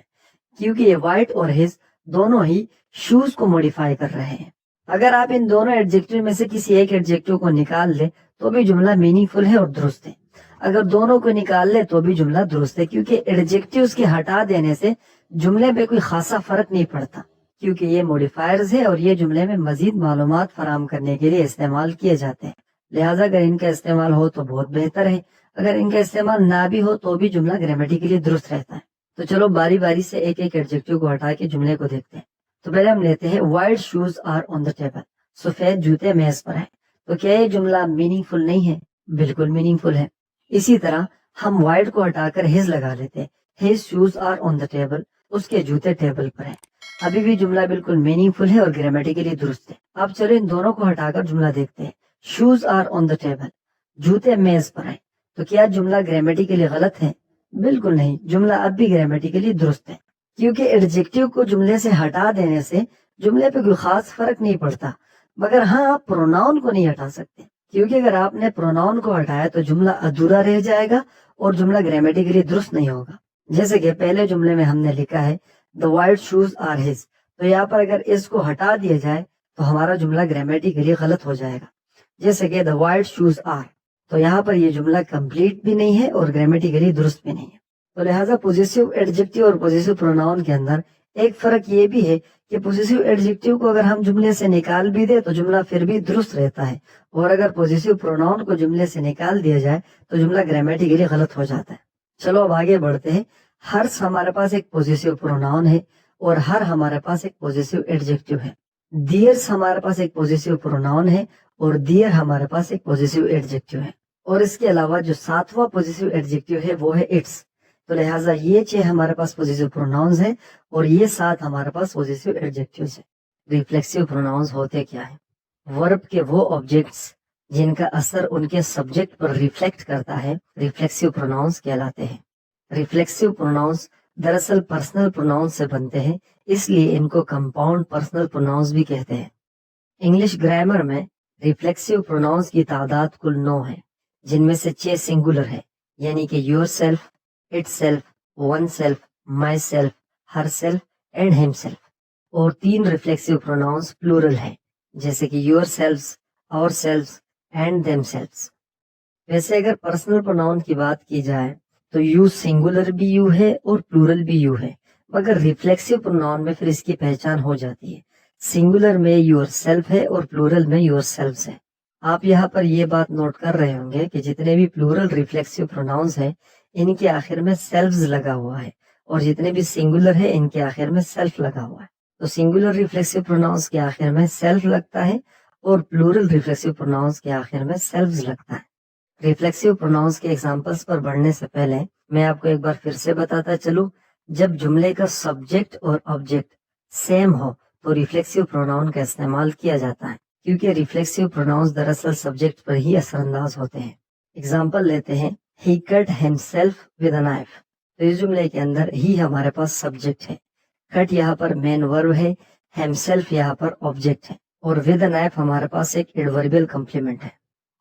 کیونکہ یہ white اور his دونوں ہی شوز کو موڈیفائی کر رہے ہیں. اگر آپ ان دونوں ایڈجیکٹو میں سے کسی ایک ایڈجیکٹو کو نکال لیں تو بھی جملہ میننگ فل ہے اور درست ہے. اگر دونوں کو نکال لے تو بھی جملہ درست ہے کیونکہ ایڈجیکٹوز کے ہٹا دینے سے جملے پہ کوئی خاصا فرق نہیں پڑتا کیونکہ یہ موڈیفائرز ہے اور یہ جملے میں مزید معلومات فراہم کرنے کے لیے استعمال کیے جاتے ہیں. لہٰذا اگر ان کا استعمال ہو تو بہت بہتر ہے, اگر ان کا استعمال نہ بھی ہو تو بھی جملہ گرامیٹیکلی درست رہتا ہے. تو چلو باری باری سے ایک ایک ایڈجیکٹو کو ہٹا کے جملے کو دیکھتے ہیں. تو پہلے ہم لیتے ہیں white shoes are on the table, سفید جوتے میز پر ہیں. تو کیا یہ جملہ میننگ فل نہیں ہے؟ بالکل میننگ فل ہے. اسی طرح ہم وائٹ کو ہٹا کر ہز لگا لیتے ہیں, his shoes are on the table, اس کے جوتے ٹیبل پر ہیں. ابھی بھی جملہ بالکل میننگ فل ہے اور گرامیٹیکلی درست ہے. اب چلو ان دونوں کو ہٹا کر جملہ دیکھتے ہیں. Shoes are on the table, جوتے میز پر ہیں. تو کیا جملہ گرامیٹیکلی غلط ہے؟ بالکل نہیں, جملہ اب بھی گرامیٹیکلی درست ہے کیونکہ ایڈجیکٹو کو جملے سے ہٹا دینے سے جملے پہ کوئی خاص فرق نہیں پڑتا. مگر ہاں آپ پروناؤن کو نہیں ہٹا سکتے کیونکہ اگر آپ نے پروناؤن کو ہٹایا تو جملہ ادھورا رہ جائے گا اور جملہ گرامیٹیکلی درست نہیں ہوگا. جیسے کہ پہلے جملے میں ہم نے لکھا ہے the white shoes are his, تو یہاں پر اگر اس کو ہٹا دیا جائے تو ہمارا جملہ گرامیٹیکلی غلط ہو جائے گا. جیسے کہ the white shoes are, تو یہاں پر یہ جملہ کمپلیٹ بھی نہیں ہے اور گرامیٹیکلی درست بھی نہیں ہے. تو لہٰذا پوزیسو ایڈجیکٹو اور پوزیسو پروناؤن کے اندر ایک فرق یہ بھی ہے کہ پوزیسو ایڈجیکٹو کو اگر ہم جملے سے نکال بھی دیں تو جملہ پھر بھی درست رہتا ہے اور اگر پوزیسو پروناؤن کو جملے سے نکال دیا جائے تو جملہ گرامیٹیکلی غلط ہو جاتا ہے. چلو اب آگے بڑھتے ہیں. ہرس ہمارے پاس ایک پوزیسو پروناؤن ہے اور ہر ہمارے پاس ایک پوزیسو ایڈجیکٹو ہے. دیئرس ہمارے پاس ایک پوزیسو پروناؤن ہے اور دیئر ہمارے پاس ایک پوزیسو ایڈجیکٹو ہے. اور اس کے علاوہ جو ساتواں پوزیسو ایڈجیکٹو ہے وہ ہے اٹس. تو لہٰذا یہ 6 ہمارے پاس پوزیسو پروناؤنز ہیں اور یہ 7 ہمارے پاس پوزیسو ایڈجیکٹوز ہیں. ریفلیکسو پروناؤنز ہوتے کیا ہیں؟ ورب کے وہ آبجیکٹس جن کا اثر ان کے سبجیکٹ پر ریفلیکٹ کرتا ہے ریفلیکسو پروناؤنز کہلاتے ہیں. ریفلیکسو پروناؤنز دراصل پرسنل پروناؤنز سے بنتے ہیں اس لیے ان کو کمپاؤنڈ پرسنل پروناؤنز بھی کہتے ہیں. انگلش گرامر میں ریفلیکسو پروناؤنز کی تعداد کل 9 ہے جن میں سے 6 سنگولر ہے یعنی کہ yourself, itself, oneself, myself, herself and himself. اور 3 ریفلیکسو پروناؤنز پلورل ہیں جیسے کہ yourselves, ourselves and themselves. ویسے اگر پرسنل پروناؤن کی بات کی جائے تو یو سنگولر بھی یو ہے اور پلورل بھی یو ہے مگر ریفلیکسو پروناؤن میں پھر اس کی پہچان ہو جاتی ہے. سنگولر میں یور سیلف ہے اور پلورل میں یور سیلفز ہے. آپ یہاں پر یہ بات نوٹ کر رہے ہوں گے کہ جتنے بھی پلورل ریفلیکسو پروناؤنز ہیں ان کے آخر میں سیلفز لگا ہوا ہے اور جتنے بھی سنگولر ہے ان کے آخر میں سیلف لگا ہوا ہے. تو سنگولر ریفلیکسو پروناؤنز کے آخر میں سیلف لگتا ہے اور پلورل ریفلیکسو پروناؤنز کے آخر میں سیلفز لگتا ہے. ریفلیکسو پروناؤنز کے ایگزامپلس پر بڑھنے سے پہلے میں آپ کو ایک بار پھر سے بتاتا چلوں, جب جملے کا سبجیکٹ اور آبجیکٹ سیم ہو تو ریفلیکسو پروناؤن کا استعمال کیا جاتا ہے کیونکہ ریفلیکسو پروناؤنز دراصل سبجیکٹ پر ہی اثر انداز ہوتے ہیں. ایگزامپل لیتے ہیں he cut himself with a knife. تو اس جملے کے اندر ہی ہمارے پاس سبجیکٹ ہے, کٹ یہاں پر مین ورب ہے, himself یہاں پر آبجیکٹ ہے اور with a knife ہمارے پاس ایک ایڈوربل کمپلیمنٹ ہے.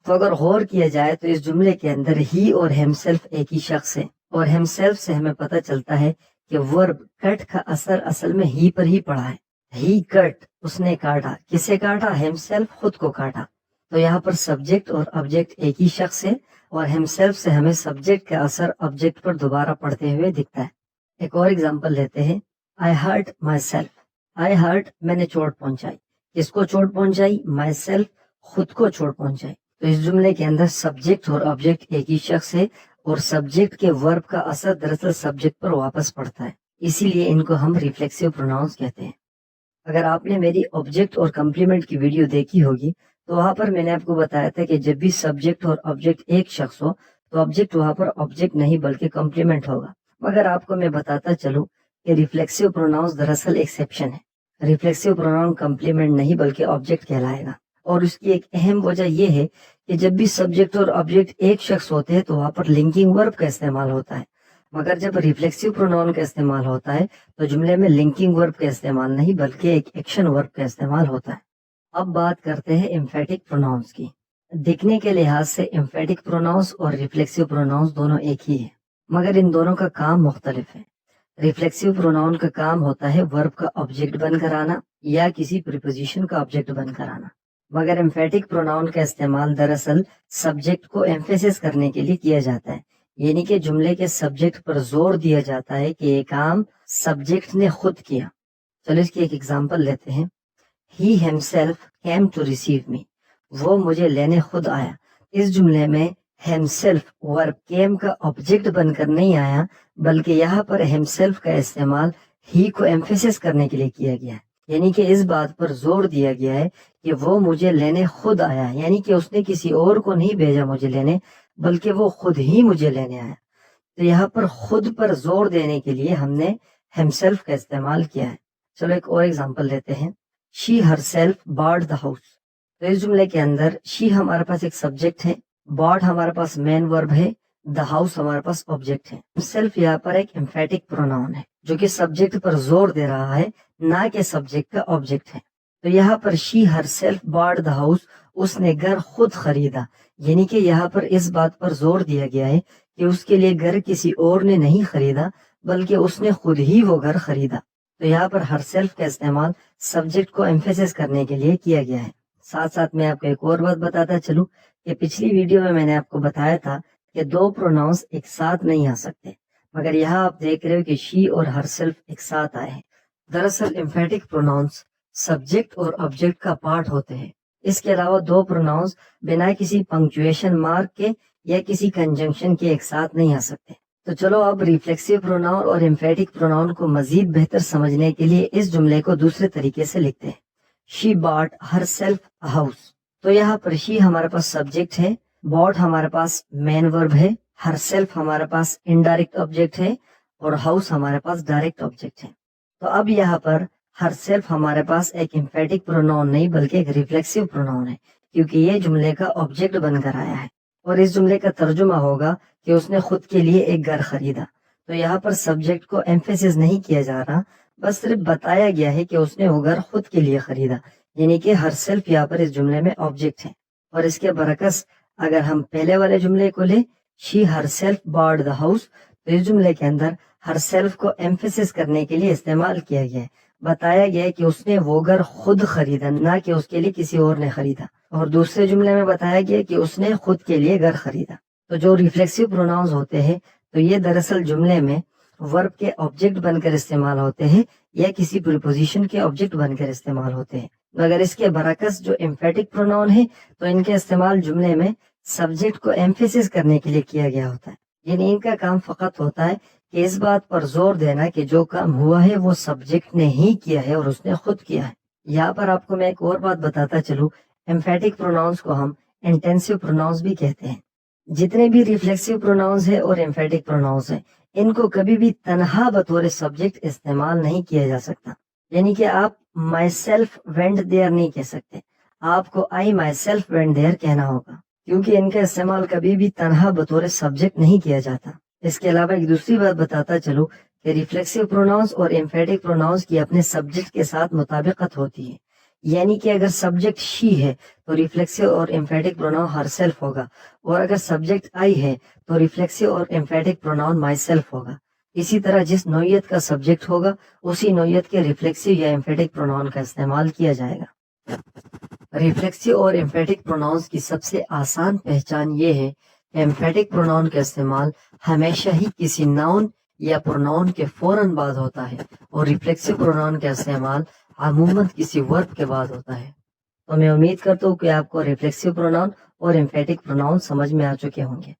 تو اگر غور کیا جائے تو اس جملے کے اندر ہی اور himself ایک ہی شخص ہے اور himself سے ہمیں پتہ چلتا ہے کہ ورب کٹ کا اثر اصل میں ہی پر ہی پڑا ہے. ہی کٹ, اس نے کاٹا. کسے کاٹا؟ himself, خود کو کاٹا. تو یہاں پر سبجیکٹ اور آبجیکٹ ایک ہی شخص ہے اور himself سے ہمیں سبجیکٹ کا اثر آبجیکٹ پر دوبارہ پڑتے ہوئے دکھتا ہے. ایک اور ایگزامپل لیتے ہیں I hurt myself. I hurt, میں نے چوٹ پہنچائی. کس کو چوٹ پہنچائی؟ myself, خود کو چوٹ پہنچائی. تو اس جملے کے اندر سبجیکٹ اور آبجیکٹ ایک ہی شخص ہے اور سبجیکٹ کے ورب کا اثر دراصل سبجیکٹ پر واپس پڑتا ہے. اسی لیے ان کو ہم ریفلیکسو پروناؤنس کہتے ہیں. اگر آپ نے میری آبجیکٹ اور کمپلیمنٹ کی ویڈیو دیکھی ہوگی تو وہاں پر میں نے آپ کو بتایا تھا کہ جب بھی سبجیکٹ اور آبجیکٹ ایک شخص ہو تو آبجیکٹ وہاں پر آبجیکٹ نہیں بلکہ کمپلیمنٹ ہوگا. مگر آپ کو میں بتاتا چلوں کہ ریفلیکسو پروناؤنس دراصل ایکسیپشن ہے. ریفلیکسو پروناؤن کمپلیمنٹ نہیں بلکہ آبجیکٹ کہلائے گا. اور اس کی ایک اہم وجہ یہ ہے کہ جب بھی سبجیکٹ اور آبجیکٹ ایک شخص ہوتے ہیں تو وہاں پر لنکنگ ورب کا استعمال ہوتا ہے. مگر جب ریفلیکسو پروناؤن کا استعمال ہوتا ہے تو جملے میں لنکنگ ورب کا استعمال نہیں بلکہ ایک ایکشن ورب کا استعمال ہوتا ہے. اب بات کرتے ہیں ایمفیٹک پروناؤنس کی. دکھنے کے لحاظ سے ایمفیٹک پروناؤنس اور ریفلیکسو پروناؤنس دونوں ایک ہی ہے مگر ان دونوں کا کام مختلف ہے. ریفلیکسو پروناؤن کا کام ہوتا ہے ورب کا آبجیکٹ بن کر آنا یا کسی پریپوزیشن کا آبجیکٹ بن کر آنا. مگر ایمفیٹک پروناؤن کا استعمال دراصل سبجیکٹ کو ایمفیسس کرنے کے لیے کیا جاتا ہے. یعنی کہ جملے کے سبجیکٹ پر زور دیا جاتا ہے کہ یہ کام سبجیکٹ نے خود کیا. چلو اس کی ایک ایگزامپل لیتے ہیں. He himself came to receive me. وہ مجھے لینے خود آیا. اس جملے میں himself ورب came کا آبجیکٹ بن کر نہیں آیا بلکہ یہاں پر himself کا استعمال he کو ایمفیسس کرنے کے لیے کیا گیا ہے. یعنی کہ اس بات پر زور دیا گیا ہے کہ وہ مجھے لینے خود آیا. یعنی کہ اس نے کسی اور کو نہیں بھیجا مجھے لینے بلکہ وہ خود ہی مجھے لینے آیا. تو یہاں پر خود پر زور دینے کے لیے ہم نے himself کا استعمال کیا ہے. چلو ایک اور ایگزامپل لیتے ہیں. She herself bought the house. تو اس جملے کے اندر she ہمارے پاس ایک سبجیکٹ ہے, bought ہمارے پاس مین ورب ہے, the house ہمارے پاس آبجیکٹ ہے. himself یہاں پر ایک ایمفیٹک پروناؤن ہے جو کہ سبجیکٹ پر زور دے رہا ہے نہ کہ سبجیکٹ کا آبجیکٹ ہے. تو یہاں پر she herself bought the house, اس نے گھر خود خریدا. یعنی کہ یہاں پر اس بات پر زور دیا گیا ہے کہ اس کے لیے گھر کسی اور نے نہیں خریدا بلکہ اس نے خود ہی وہ گھر خریدا. تو یہاں پر ہر سیلف کا استعمال سبجیکٹ کو ایمفیسس کرنے کے لیے کیا گیا ہے. ساتھ ساتھ میں آپ کو ایک اور بات بتاتا چلوں کہ پچھلی ویڈیو میں نے آپ کو بتایا تھا کہ دو پروناؤنس ایک ساتھ نہیں آ سکتے مگر یہاں آپ دیکھ رہے ہو کہ شی اور ہر سیلف ایک ساتھ آئے ہیں. دراصل ایمفیٹک پروناؤنس سبجیکٹ اور آبجیکٹ کا پارٹ ہوتے ہیں. اس کے علاوہ دو پروناؤنس بنا کسی پنکچویشن مارک کے یا کسی کنجنکشن کے ایک ساتھ نہیں آ سکتے. تو چلو اب ریفلیکسو پروناؤن اور ایمفیٹک پروناؤن کو مزید بہتر سمجھنے کے لیے اس جملے کو دوسرے طریقے سے لکھتے ہیں. شی باٹ ہر سیلف ہاؤس. تو یہاں پر شی ہمارے پاس سبجیکٹ ہے, باٹ ہمارے پاس مین ورب ہے, ہر سیلف ہمارے پاس انڈائریکٹ آبجیکٹ ہے اور ہاؤس ہمارے پاس ڈائریکٹ آبجیکٹ ہے. تو اب یہاں پر ہر سیلف ہمارے پاس ایک ایمفیٹک پروناؤن نہیں بلکہ ایک ریفلیکسو پروناؤن ہے کیونکہ یہ جملے کا آبجیکٹ بن کر آیا ہے. اور اس جملے کا ترجمہ ہوگا کہ اس نے خود کے لیے ایک گھر خریدا. تو یہاں پر سبجیکٹ کو ایمفیسس نہیں کیا جا رہا, بس صرف بتایا گیا ہے کہ اس نے وہ گھر خود کے لیے خریدا. یعنی کہ ہر سیلف یہاں پر اس جملے میں آبجیکٹ ہے. اور اس کے برعکس اگر ہم پہلے والے جملے کو لیں شی her self Bat the house, تو اس جملے کے اندر ہر سیلف کو ایمفیسس کرنے کے لیے استعمال کیا گیا ہے. بتایا گیا ہے کہ اس نے وہ گھر خود خریدا نہ کہ اس کے لیے کسی اور نے خریدا. اور دوسرے جملے میں بتایا گیا کہ اس نے خود کے لیے گھر خریدا. تو جو ریفلیکسو پروناؤنز ہوتے ہیں تو یہ دراصل جملے میں ورب کے آبجیکٹ بن کر استعمال ہوتے ہیں یا کسی پریپوزیشن کے آبجیکٹ بن کر استعمال ہوتے ہیں. مگر اس کے برعکس جو ایمفیٹک پروناؤن ہے تو ان کے استعمال جملے میں سبجیکٹ کو ایمفیسس کرنے کے لیے کیا گیا ہوتا ہے. یعنی ان کا کام فقط ہوتا ہے کہ اس بات پر زور دینا کہ جو کام ہوا ہے وہ سبجیکٹ نے ہی کیا ہے اور اس نے خود کیا ہے. یہاں پر آپ کو میں ایک اور بات بتاتا چلوں, ایمفیٹک پروناؤنس کو ہم انٹینسو پروناؤنس بھی کہتے ہیں. جتنے بھی ریفلیکسو پروناؤنس ہیں اور ایمفیٹک پروناؤنس ہیں ان کو کبھی بھی تنہا بطور سبجیکٹ استعمال نہیں کیا جا سکتا. یعنی کہ آپ مائی سیلف وینٹ دیئر نہیں کہہ سکتے, آپ کو آئی مائی سیلف وینٹ دیئر کہنا ہوگا کیونکہ ان کا استعمال کبھی بھی تنہا بطور سبجیکٹ نہیں کیا جاتا. اس کے علاوہ ایک دوسری بات بتاتا چلو کہ ریفلیکسو پروناؤنس اور ایمفیٹک پروناؤنس کی اپنے سبجیکٹ کے ساتھ مطابقت ہوتی ہے. یعنی کہ اگر سبجیکٹ شی ہے تو ریفلیکسو اور ایمفیٹک پروناؤن ہر سیلف ہوگا, اور اگر سبجیکٹ آئی ہے تو ریفلیکسو اور ایمفیٹک پروناؤن مائی سیلف ہوگا. اسی طرح جس نوعیت کا سبجیکٹ ہوگا اسی نوعیت کے ریفلیکسو یا ایمفیٹک پروناؤن کا استعمال کیا جائے گا. ریفلیکسو اور ایمفیٹک پروناؤنس کی سب سے آسان پہچان یہ ہے کہ ایمفیٹک پروناؤن کا استعمال ہمیشہ ہی کسی ناؤن یا پروناؤن کے فوراً بعد ہوتا ہے اور ریفلیکسو پروناؤن کا استعمال عموماً کسی ورب کے بعد ہوتا ہے. تو میں امید کرتا ہوں کہ آپ کو ریفلیکسو پروناؤن اور ایمفیٹک پروناؤن سمجھ میں آ چکے ہوں گے.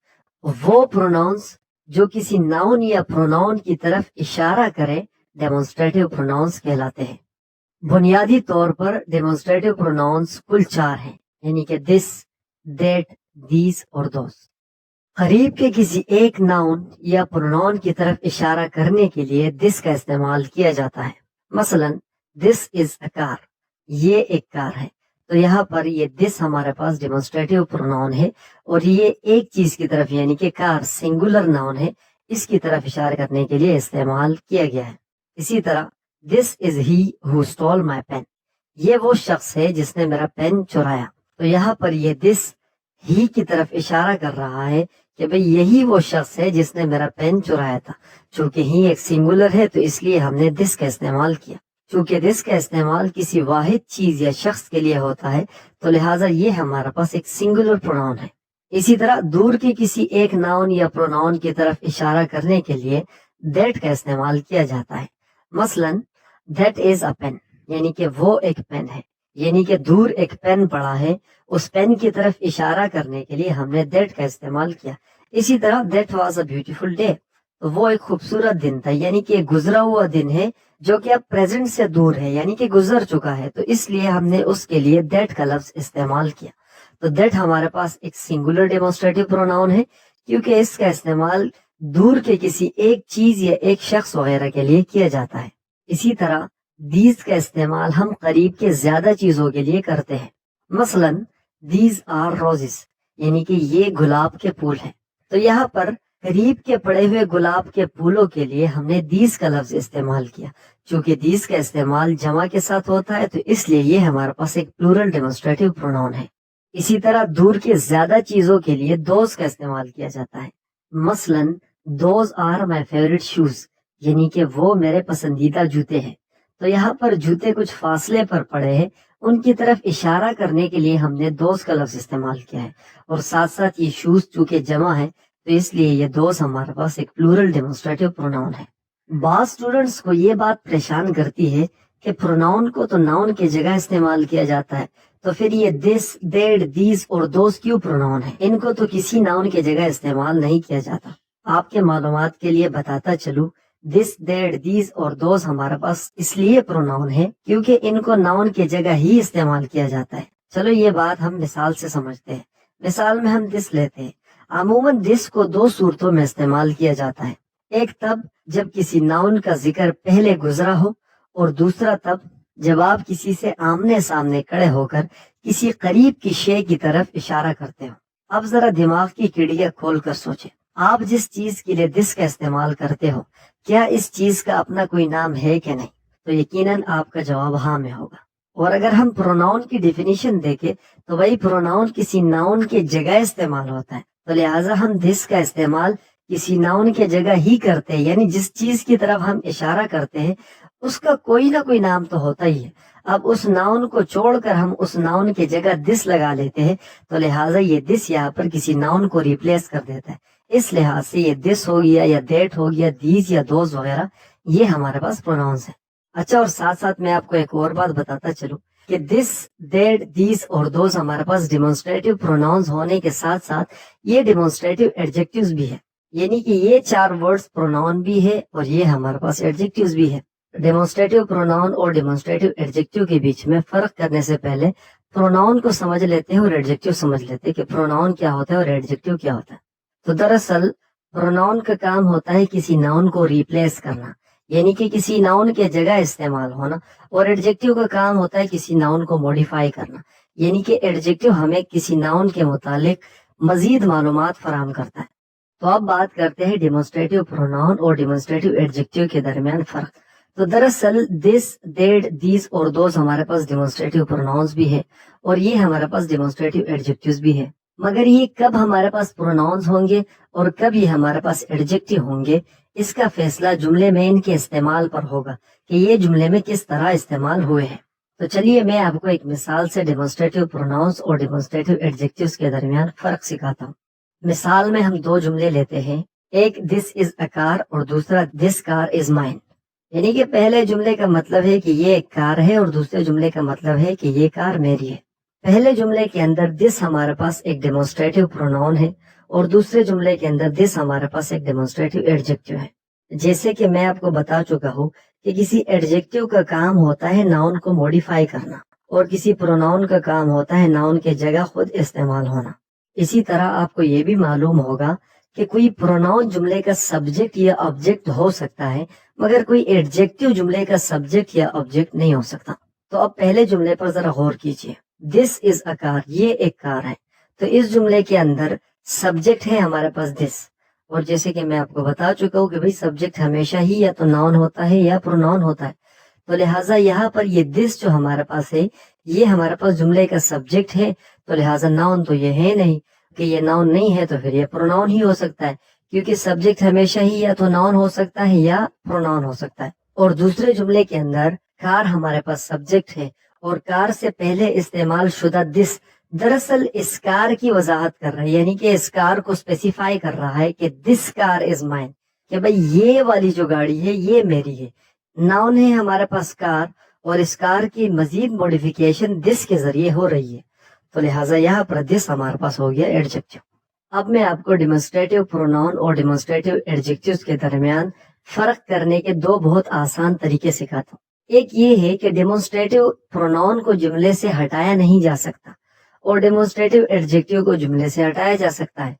وہ پروناؤنس جو کسی ناؤن یا پروناؤن کی طرف اشارہ کرے ڈیمونسٹریٹو پروناؤنس کہلاتے ہیں. بنیادی طور پر ڈیمونسٹریٹو پروناؤنس کل 4 ہیں، یعنی کہ دس، دیٹ، دیز اور دوز. قریب کے کسی ایک ناؤن یا پروناؤن کی طرف اشارہ کرنے کے لیے دس کا استعمال کیا جاتا ہے. مثلا دس از اے کار، یہ ایک کار ہے. تو یہاں پر یہ دس ہمارے پاس ڈیمونسٹریٹو پروناؤن ہے اور یہ ایک چیز کی طرف یعنی کہ کار سنگولر ناؤن ہے، اس کی طرف اشارہ کرنے کے لیے استعمال کیا گیا ہے. اسی طرح دس از ہی ہو اسٹول مائی پین، یہ وہ شخص ہے جس نے میرا پین چرایا. تو یہاں پر یہ دس ہی کی طرف اشارہ کر رہا ہے کہ بھئی یہی وہ شخص ہے جس نے میرا پین چرایا تھا. چونکہ ہی ایک سنگولر ہے تو اس لیے ہم نے دس کا استعمال کیا. چونکہ دس کا استعمال کسی واحد چیز یا شخص کے لیے ہوتا ہے تو لہٰذا یہ ہمارا پاس ایک سنگولر پروناؤن ہے. اسی طرح دور کے کسی ایک ناؤن یا پروناؤن کی طرف اشارہ کرنے کے لیے دیٹ کا استعمال کیا جاتا ہے. مثلا دیٹ از اے پین، یعنی کہ وہ ایک پین ہے، یعنی کہ دور ایک پین پڑا ہے، اس پین کی طرف اشارہ کرنے کے لیے ہم نے دیٹ کا استعمال کیا. اسی طرح that was a beautiful day, تو وہ ایک خوبصورت دن تھا، یعنی کہ گزرا ہوا دن ہے جو کہ اب پریزنٹ سے دور ہے، یعنی کہ گزر چکا ہے، تو اس لیے ہم نے اس کے لیے دیٹ کا لفظ استعمال کیا. تو دیٹ ہمارے پاس ایک سنگولر ڈیمونسٹریٹو پروناؤن ہے کیونکہ اس کا استعمال دور کے کسی ایک چیز یا ایک شخص وغیرہ کے لیے کیا جاتا ہے. اسی طرح دیز کا استعمال ہم قریب کے زیادہ چیزوں کے لیے کرتے ہیں. مثلا دیز آر روزز، یعنی کہ یہ گلاب کے پھول ہیں. تو یہاں پر قریب کے پڑے ہوئے گلاب کے پھولوں کے لیے ہم نے دیز کا لفظ استعمال کیا. چونکہ دیز کا استعمال جمع کے ساتھ ہوتا ہے تو اس لیے یہ ہمارے پاس ایک پلورل ڈیمونسٹریٹو پروناؤن ہے. اسی طرح دور کے زیادہ چیزوں کے لیے دوز کا استعمال کیا جاتا ہے. مثلا those are my favourite shoes, یعنی کہ وہ میرے پسندیدہ جوتے ہیں. تو یہاں پر جوتے کچھ فاصلے پر پڑے ہیں، ان کی طرف اشارہ کرنے کے لیے ہم نے دوز کا لفظ استعمال کیا ہے. اور ساتھ ساتھ یہ شوز چونکہ جمع ہے تو اس لیے یہ دوز ہمارے پاس ایک پلورل ڈیمونسٹریٹو پروناؤن ہے. بعض اسٹوڈنٹس کو یہ بات پریشان کرتی ہے کہ پروناؤن کو تو ناؤن کی جگہ استعمال کیا جاتا ہے، تو پھر یہ دس، دیٹ، دیز اور دوز کیوں پروناؤن ہے؟ ان کو تو کسی ناؤن کی جگہ استعمال نہیں کیا جاتا. آپ کے معلومات کے لیے بتاتا چلوں، دس، دیٹ، دیز اور دوز ہمارے پاس اس لیے پروناؤن ہے کیونکہ ان کو ناؤن کی جگہ ہی استعمال کیا جاتا ہے. چلو یہ بات ہم مثال سے سمجھتے ہیں. مثال میں ہم دس لیتے ہیں. عموماً دس کو 2 صورتوں میں استعمال کیا جاتا ہے. ایک تب جب کسی ناؤن کا ذکر پہلے گزرا ہو، اور دوسرا تب جب آپ کسی سے آمنے سامنے کھڑے ہو کر کسی قریب کی شے کی طرف اشارہ کرتے ہو. اب ذرا دماغ کی کھڑکیاں کھول کر سوچیں، آپ جس چیز کے لیے دس کا استعمال کرتے ہو کیا اس چیز کا اپنا کوئی نام ہے کہ نہیں؟ تو یقیناً آپ کا جواب ہاں میں ہوگا. اور اگر ہم پروناؤن کی ڈیفینیشن دیکھیں تو وہی پروناؤن کسی ناؤن کی جگہ استعمال ہوتا ہے، تو لہٰذا ہم دس کا استعمال کسی ناؤن کی جگہ ہی کرتے ہیں، یعنی جس چیز کی طرف ہم اشارہ کرتے ہیں اس کا کوئی نہ کوئی نام تو ہوتا ہی ہے. اب اس ناؤن کو چھوڑ کر ہم اس ناؤن کی جگہ دس لگا لیتے ہیں تو لہٰذا یہ دس یہاں پر کسی ناؤن کو ریپلیس کر دیتا ہے. اس لحاظ سے یہ دس ہو گیا یا دیٹ ہو گیا، دیز یا دوز وغیرہ، یہ ہمارے پاس پروناؤنس ہیں. اچھا، اور ساتھ ساتھ میں آپ کو ایک اور بات بتاتا چلوں کہ دس، دیٹ، دیز اور دوز ہمارے پاس ڈیمونسٹریٹو پروناؤنس ہونے کے ساتھ ساتھ یہ ڈیمونسٹریٹو ایڈجیکٹیوز بھی ہے، یعنی کہ یہ 4 ورڈز پروناؤن بھی ہے اور یہ ہمارے پاس ایڈجیکٹیوز بھی ہے. ڈیمونسٹریٹو پروناؤن اور ڈیمونسٹریٹو ایڈجیکٹیو کے بیچ میں فرق کرنے سے پہلے پروناؤن کو سمجھ لیتے ہیں اور ایڈجیکٹیو سمجھ لیتے ہیں کہ پروناؤن کیا ہوتا ہے اور ایڈجیکٹیو کیا ہوتا ہے. تو دراصل پروناؤن کا کام ہوتا ہے کسی ناؤن کو ریپلیس کرنا، یعنی کہ کسی ناؤن کے جگہ استعمال ہونا، اور ایڈجیکٹیو کا کام ہوتا ہے کسی ناؤن کو موڈیفائی کرنا، یعنی کہ ایڈجیکٹیو ہمیں کسی ناؤن کے متعلق مزید معلومات فراہم کرتا ہے. تو اب بات کرتے ہیں ڈیمونسٹریٹو پروناؤن اور ڈیمونسٹریٹو ایڈجیکٹیو کے درمیان فرق. تو دراصل دس، دیٹ، دیز اور دوز ہمارے پاس ڈیمونسٹریٹو پروناؤنس بھی ہے اور یہ ہمارے پاس ڈیمونسٹریٹو ایڈجیکٹیوز بھی ہے. مگر یہ کب ہمارے پاس پروناؤنس ہوں گے اور کب یہ ہمارے پاس ایڈجیکٹیو ہوں گے، اس کا فیصلہ جملے میں ان کے استعمال پر ہوگا کہ یہ جملے میں کس طرح استعمال ہوئے ہیں. تو چلیے میں آپ کو ایک مثال سے ڈیمونسٹریٹو پروناؤنس اور ڈیمونسٹریٹو ایڈجیکٹیوز کے درمیان فرق سکھاتا ہوں. مثال میں ہم 2 جملے لیتے ہیں، ایک دس از اے کار اور دوسرا دس کار از مائن. یعنی کہ پہلے جملے کا مطلب ہے کہ یہ ایک کار ہے اور دوسرے جملے کا مطلب ہے کہ یہ کار میری ہے. پہلے جملے کے اندر دس ہمارے پاس ایک ڈیمونسٹریٹو پروناؤن ہے اور دوسرے جملے کے اندر دس ہمارے پاس ایک ڈیمونسٹریٹو ایڈجیکٹو ہے. جیسے کہ میں آپ کو بتا چکا ہوں کہ کسی ایڈجیکٹو کا کام ہوتا ہے ناؤن کو موڈیفائی کرنا اور کسی پروناؤن کا کام ہوتا ہے ناؤن کے جگہ خود استعمال ہونا. اسی طرح آپ کو یہ بھی معلوم ہوگا کہ کوئی پروناؤن جملے کا سبجیکٹ یا آبجیکٹ ہو سکتا ہے مگر کوئی ایڈجیکٹو جملے کا سبجیکٹ یا آبجیکٹ نہیں ہو سکتا. تو اب پہلے جملے پر ذرا غور کیجیے. دس از اے کار، یہ ایک کار ہے. تو اس جملے کے اندر سبجیکٹ ہے ہمارے پاس دس، اور جیسے کہ میں آپ کو بتا چکا ہوں کہ بھئی سبجیکٹ ہمیشہ ہی یا تو ناؤن ہوتا ہے یا پروناؤن ہوتا ہے. تو لہٰذا یہاں پر یہ دس جو ہمارے پاس ہے یہ ہمارے پاس جملے کا سبجیکٹ ہے. تو لہٰذا ناؤن تو یہ ہے نہیں، کہ یہ ناؤن نہیں ہے تو پھر یہ پروناؤن ہی ہو سکتا ہے، کیونکہ سبجیکٹ ہمیشہ ہی یا تو ناؤن ہو سکتا ہے یا پروناؤن ہو سکتا ہے. اور دوسرے جملے کے اندر کار ہمارے پاس سبجیکٹ ہے اور کار سے پہلے استعمال شدہ دس دراصل اس کار کی وضاحت کر رہا ہے، یعنی کہ اس کار کو اسپیسیفائی کر رہا ہے کہ دس کار از مائن، کہ بھائی یہ والی جو گاڑی ہے یہ میری ہے. ناؤن ہے ہمارے پاس کار اور اس کار کی مزید موڈیفیکیشن دس کے ذریعے ہو رہی ہے. تو لہٰذا یہاں پر دس ہمارے پاس ہو گیا ایڈجیکٹو. اب میں آپ کو ڈیمونسٹریٹو پروناؤن اور ڈیمونسٹریٹو ایڈجیکٹوز کے درمیان فرق کرنے کے دو بہت آسان طریقے سکھاتا ہوں. ایک یہ ہے کہ ڈیمونسٹریٹو پروناؤن کو جملے سے ہٹایا نہیں جا سکتا اور ڈیمونسٹریٹو ایڈجیکٹو کو جملے سے ہٹایا جا سکتا ہے.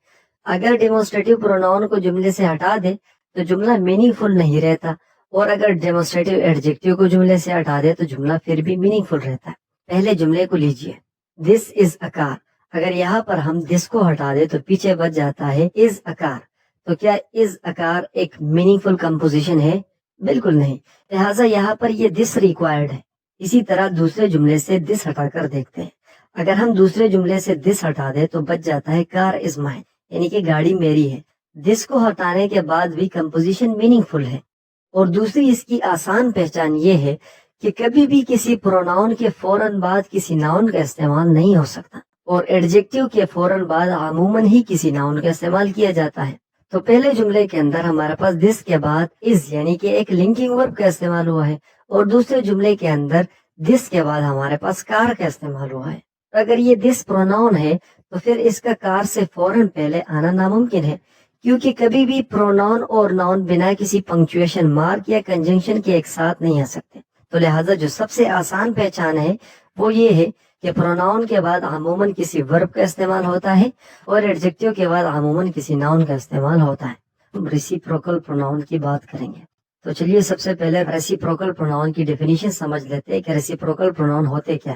اگر ڈیمونسٹریٹو پروناؤن کو جملے سے ہٹا دے تو جملہ میننگ فل نہیں رہتا، اور اگر ڈیمونسٹریٹو ایڈجیکٹو کو جملے سے ہٹا دے تو جملہ پھر بھی میننگ فل رہتا ہے. پہلے جملے کو لیجئے، دس از اے کار. اگر یہاں پر ہم دس کو ہٹا دے تو پیچھے بچ جاتا ہے از اے کار. تو کیا از اے کار ایک میننگ فل کمپوزیشن ہے؟ بالکل نہیں. لہٰذا یہاں پر یہ دس ریکوائرڈ ہے. اسی طرح دوسرے جملے سے دس ہٹا کر دیکھتے ہیں. اگر ہم دوسرے جملے سے دس ہٹا دیں تو بچ جاتا ہے کار از مائن، یعنی کہ گاڑی میری ہے. دس کو ہٹانے کے بعد بھی کمپوزیشن میننگ فل ہے. اور دوسری اس کی آسان پہچان یہ ہے کہ کبھی بھی کسی پروناؤن کے فوراً بعد کسی ناؤن کا استعمال نہیں ہو سکتا، اور ایڈجیکٹو کے فوراً بعد عموماً ہی کسی ناؤن کا استعمال کیا جاتا ہے. تو پہلے جملے کے اندر ہمارے پاس دس کے بعد از یعنی کہ ایک لنکنگ ورب کا استعمال ہوا ہے، اور دوسرے جملے کے اندر دس کے بعد ہمارے پاس کار کا استعمال ہوا ہے. اگر یہ دس پروناؤن ہے تو پھر اس کا کار سے فوراً پہلے آنا ناممکن ہے، کیونکہ کبھی بھی پروناؤن اور ناؤن بنا کسی پنکچویشن مارک یا کنجنکشن کے ایک ساتھ نہیں آ سکتے. تو لہٰذا جو سب سے آسان پہچان ہے وہ یہ ہے کہ پروناؤن کے بعد عموماً کسی ورب کا استعمال ہوتا ہے اور ایڈجیکٹو کے بعد عموماً کسی ناؤن کا استعمال ہوتا ہے. ہم ریسیپروکل پروناؤن کی بات کریں گے. تو چلیے سب سے پہلے ریسیپروکل پروناؤن کی ڈیفینیشن سمجھ لیتے ہیں کہ ریسیپروکل پروناؤن ہوتے کیا.